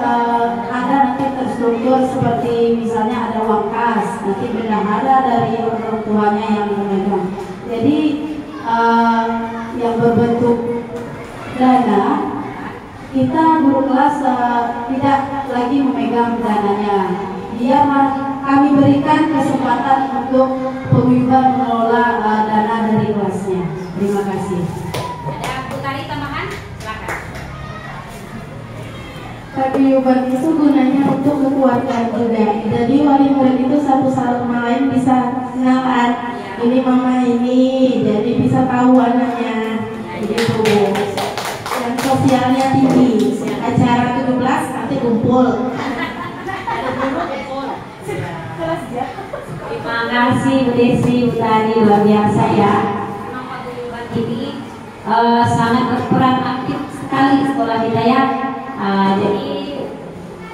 ada nanti terstruktur seperti misalnya ada uang kas, nanti bendahara dari orang tuanya yang memegang. Jadi yang berbentuk dana, kita guru kelas tidak lagi memegang dananya. Dia kami berikan kesempatan untuk paguyuban mengelola dana dari kelasnya. Terima kasih. Ada Bu Tari tambahan? Silakan. Paguyuban itu gunanya untuk kekeluargaan juga. Jadi wali murid itu satu sama lain bisa kenalan. Ini mama ini, jadi bisa tahu anaknya. Begitu. Yang sosialnya tinggi. Acara 17 nanti kumpul. Terima kasih Bu Desi, Bu Tari, luar biasa ya. Memang paguyuban ini sangat berperan aktif sekali di sekolah kita ya. Jadi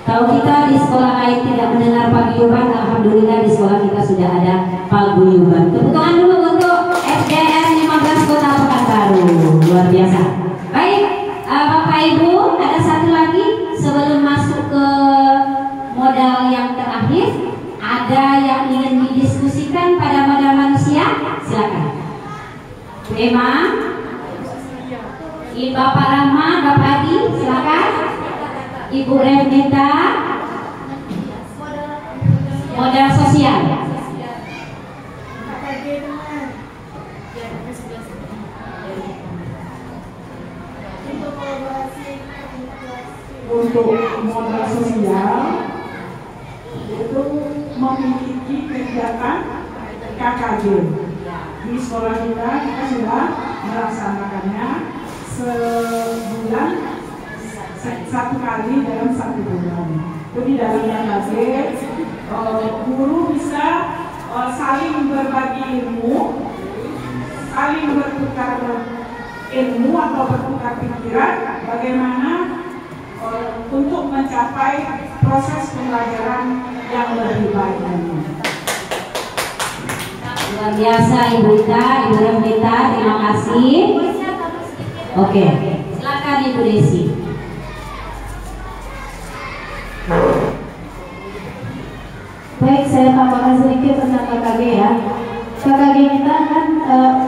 kalau kita di sekolah lain tidak mendengar paguyuban, alhamdulillah di sekolah kita sudah ada paguyuban. Tepuk tangan dulu untuk SDN 15 Kota Pekanbaru, luar biasa. Baik, Bapak Ibu, ada satu lagi sebelum masuk ke modal yang terakhir. Ada yang ingin didiskusikan pada modal manusia? Silakan. Bapak Rahma, Bapak Adi, silakan. Ibu Renita, modal sosial. Untuk modal sosial itu memiliki kegiatan KKG di sekolah kita sudah melaksanakannya sebulan, satu kali dalam 1 bulan. Jadi dalam KKG guru bisa saling berbagi ilmu, saling bertukar ilmu atau bertukar pikiran bagaimana untuk mencapai proses pembelajaran yang lebih baik lagi. Luar biasa Ibu Rita, Ibu Renita, terima kasih. Oke, silakan Ibu Desi. Baik, saya tambahkan sedikit tentang KKG ya. KKG kita kan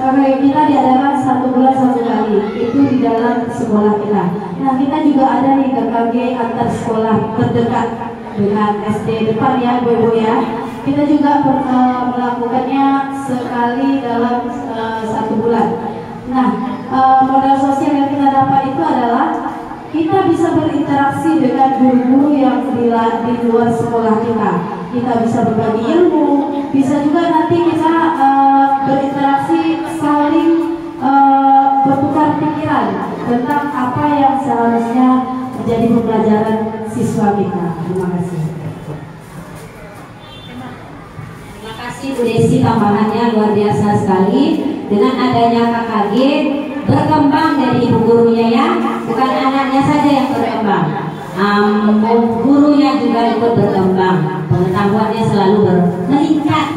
KKG kita diadakan 1 bulan 1 kali, itu di dalam sekolah kita. Nah, kita juga ada nih KKG antar sekolah terdekat dengan SD depan ya, Bu ya. Kita juga melakukannya sekali dalam 1 bulan. Nah, modal sosial yang kita dapat itu adalah kita bisa berinteraksi dengan guru-guru yang di luar sekolah kita. Kita bisa berbagi ilmu, bisa juga nanti kita berinteraksi saling bertukar pikiran tentang apa yang seharusnya menjadi pembelajaran siswa kita. Terima kasih. Terima kasih Bu Desi, tambahannya luar biasa sekali. Dengan adanya KKG berkembang dari ibu gurunya ya, bukan anaknya saja yang berkembang, gurunya juga ikut berkembang, pengetahuannya selalu meningkat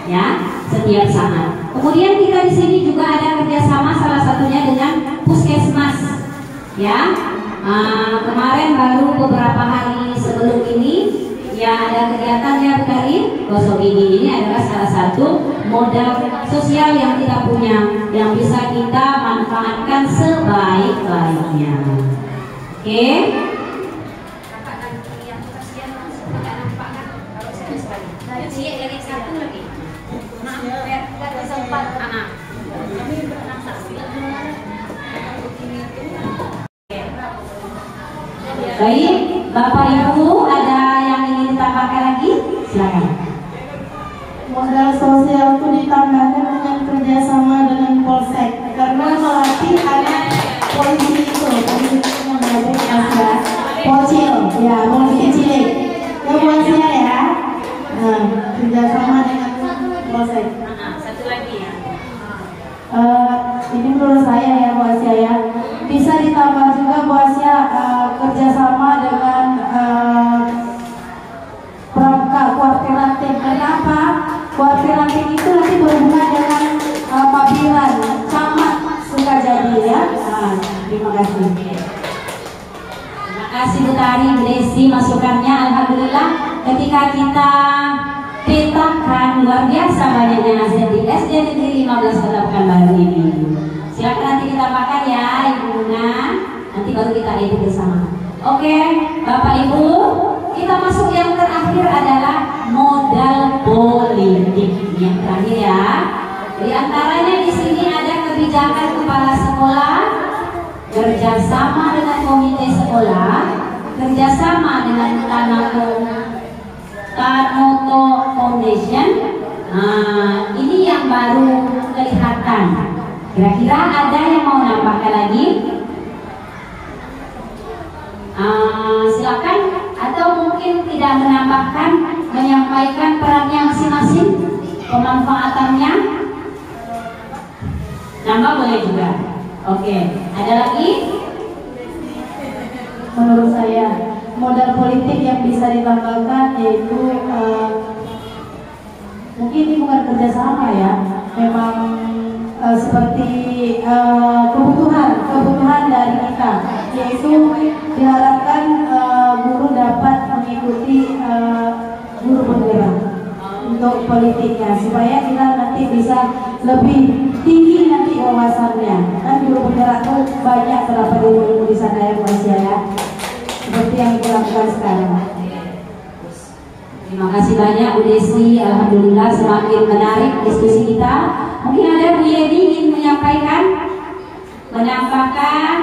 ya setiap saat. Kemudian kita di sini juga ada kerjasama salah satunya dengan Puskesmas ya. Kemarin baru beberapa hari sebelum ini ya ada kegiatannya dari gosok gigi. Ini adalah salah satu modal sosial yang kita punya, yang bisa kita manfaatkan sebaik-baiknya. Oke. Baik, Bapak Ibu ada yang ingin ditambahkan lagi? Silakan. Modal sosial itu ditambahkan dengan kerjasama dengan Polsek karena melatih anak polisi itu menghadapi masalah polcil ya, polisi cilik ya, polisinya ya. Nah, kerjasama dengan Polsek. Satu lagi ya. Ini menurut saya ya Bu Asia ya, bisa ditambah juga Bu Asia kerjasama dengan perangkat kuartir ranting. Kenapa? Kuartir ranting itu nanti berhubungan dengan Pabilan, Camat Sukajadi ya. Terima kasih. Terima kasih Bu Tari, Bu Desi masukannya. Alhamdulillah ketika kita petakan luar biasa banyaknya hasil di SD Negeri 15 Kota Pekanbaru ini. Silakan nanti kita makan ya Ibu Bunga, nanti baru kita edit bersama. Oke, Bapak Ibu, kita masuk yang terakhir adalah modal politik. Yang terakhir ya. Di antaranya di sini ada kebijakan kepala sekolah, kerjasama dengan komite sekolah, kerjasama dengan Tanoto Foundation. Ini yang baru kelihatan. Kira-kira ada yang mau nambahkan lagi? Silakan, atau mungkin tidak menambahkan, menyampaikan perannya masing-masing, pemanfaatannya. Nambah boleh juga. Oke, ada lagi? Menurut saya modal politik yang bisa ditambahkan yaitu mungkin ini bukan kerjasama ya, memang seperti kebutuhan dari kita, yaitu diharapkan guru dapat mengikuti guru penggerak untuk politiknya supaya kita nanti bisa lebih tinggi nanti wawasannya. Kan guru penggerak itu banyak terdapat ilmu di sana ya Bu Asia ya. Seperti seperti yang kita lakukan sekarang. Terima kasih banyak Bu Desi, alhamdulillah semakin menarik diskusi kita. Mungkin ada Bu Yedi ingin menyampaikan, menambahkan,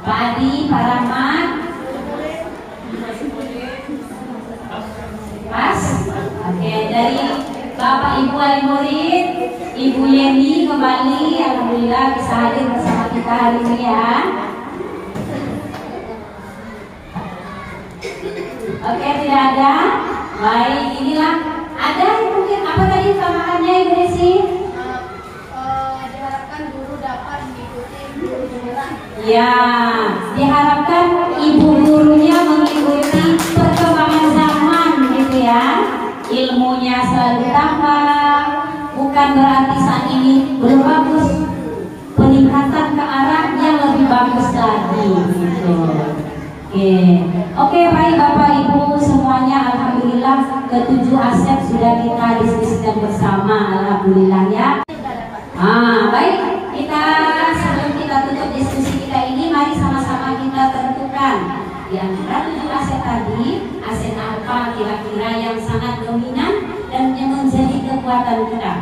Pak Adi, Pak Rahmat, Mas, oke, dari Bapak Ibu wali murid, Ibu Yeni kembali, alhamdulillah bisa hadir bersama kita hari ini ya. Oke, tidak ada. Baik, inilah ada mungkin apa tadi tambahannya Ibu Desi? Diharapkan guru dapat mengikuti perkembangan. Ya, diharapkan ibu gurunya mengikuti perkembangan zaman gitu ya. Ilmunya selalu tambah. Bukan berarti saat ini belum bagus. Peningkatan ke arah yang lebih bagus lagi gitu. Oke, baik Bapak Ibu semuanya, alhamdulillah ke-7 aset sudah kita diskusikan bersama, alhamdulillah ya. Baik, kita sebelum kita tutup diskusi kita ini, mari sama-sama kita tentukan di antara 7 aset tadi, aset apa kira-kira yang sangat dominan dan yang menjadi kekuatan kita,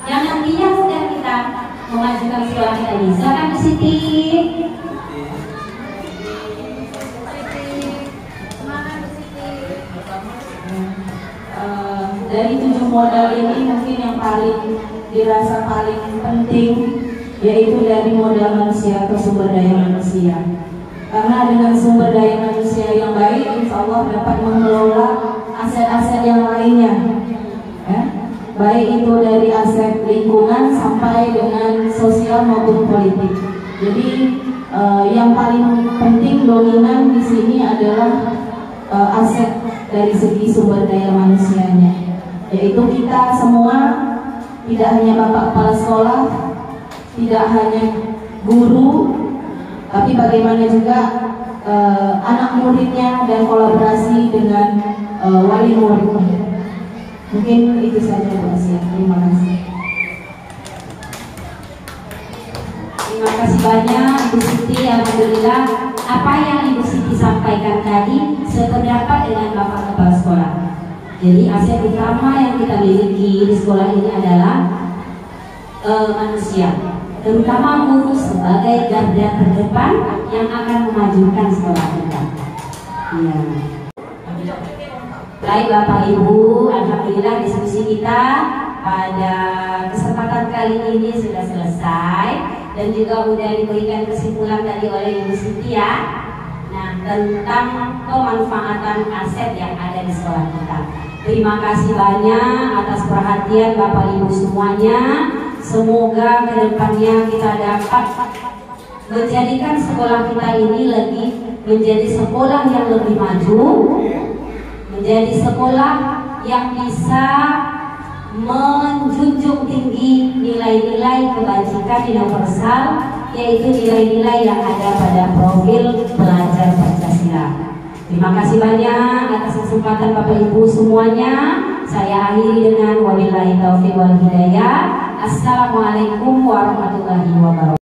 yang nantinya mudah kita memajukan sekolah kita ini. Silakan Bu Siti. Dari 7 modal ini mungkin yang paling dirasa paling penting yaitu dari modal manusia atau sumber daya manusia. Karena dengan sumber daya manusia yang baik, insya Allah dapat mengelola aset-aset yang lainnya, ya? Baik itu dari aset lingkungan sampai dengan sosial maupun politik. Jadi yang paling penting dominan di sini adalah aset dari segi sumber daya manusianya, yaitu kita semua, tidak hanya Bapak Kepala Sekolah, tidak hanya guru, tapi bagaimana juga anak muridnya dan kolaborasi dengan wali muridnya. Mungkin itu saja Bu Asia. Terima kasih. Terima kasih banyak Ibu Siti, alhamdulillah apa yang Ibu Siti sampaikan tadi sependapat dengan Bapak Kepala Sekolah. Jadi aset utama yang kita miliki di sekolah ini adalah manusia, terutama guru sebagai garda terdepan yang akan memajukan sekolah kita. Ya. Baik Bapak Ibu, alhamdulillah diskusi kita pada kesempatan kali ini sudah selesai dan juga sudah diberikan kesimpulan tadi oleh Ibu Siti ya. Nah, tentang pemanfaatan aset yang ada di sekolah kita. Terima kasih banyak atas perhatian Bapak Ibu semuanya. Semoga kedepannya kita dapat menjadikan sekolah kita ini lebih menjadi sekolah yang lebih maju, menjadi sekolah yang bisa menjunjung tinggi nilai-nilai kebajikan universal, yaitu nilai-nilai yang ada pada profil pelajar Pancasila. Terima kasih banyak atas kesempatan Bapak Ibu semuanya. Saya akhiri dengan wabillahi taufiq wal hidayah. Assalamualaikum warahmatullahi wabarakatuh.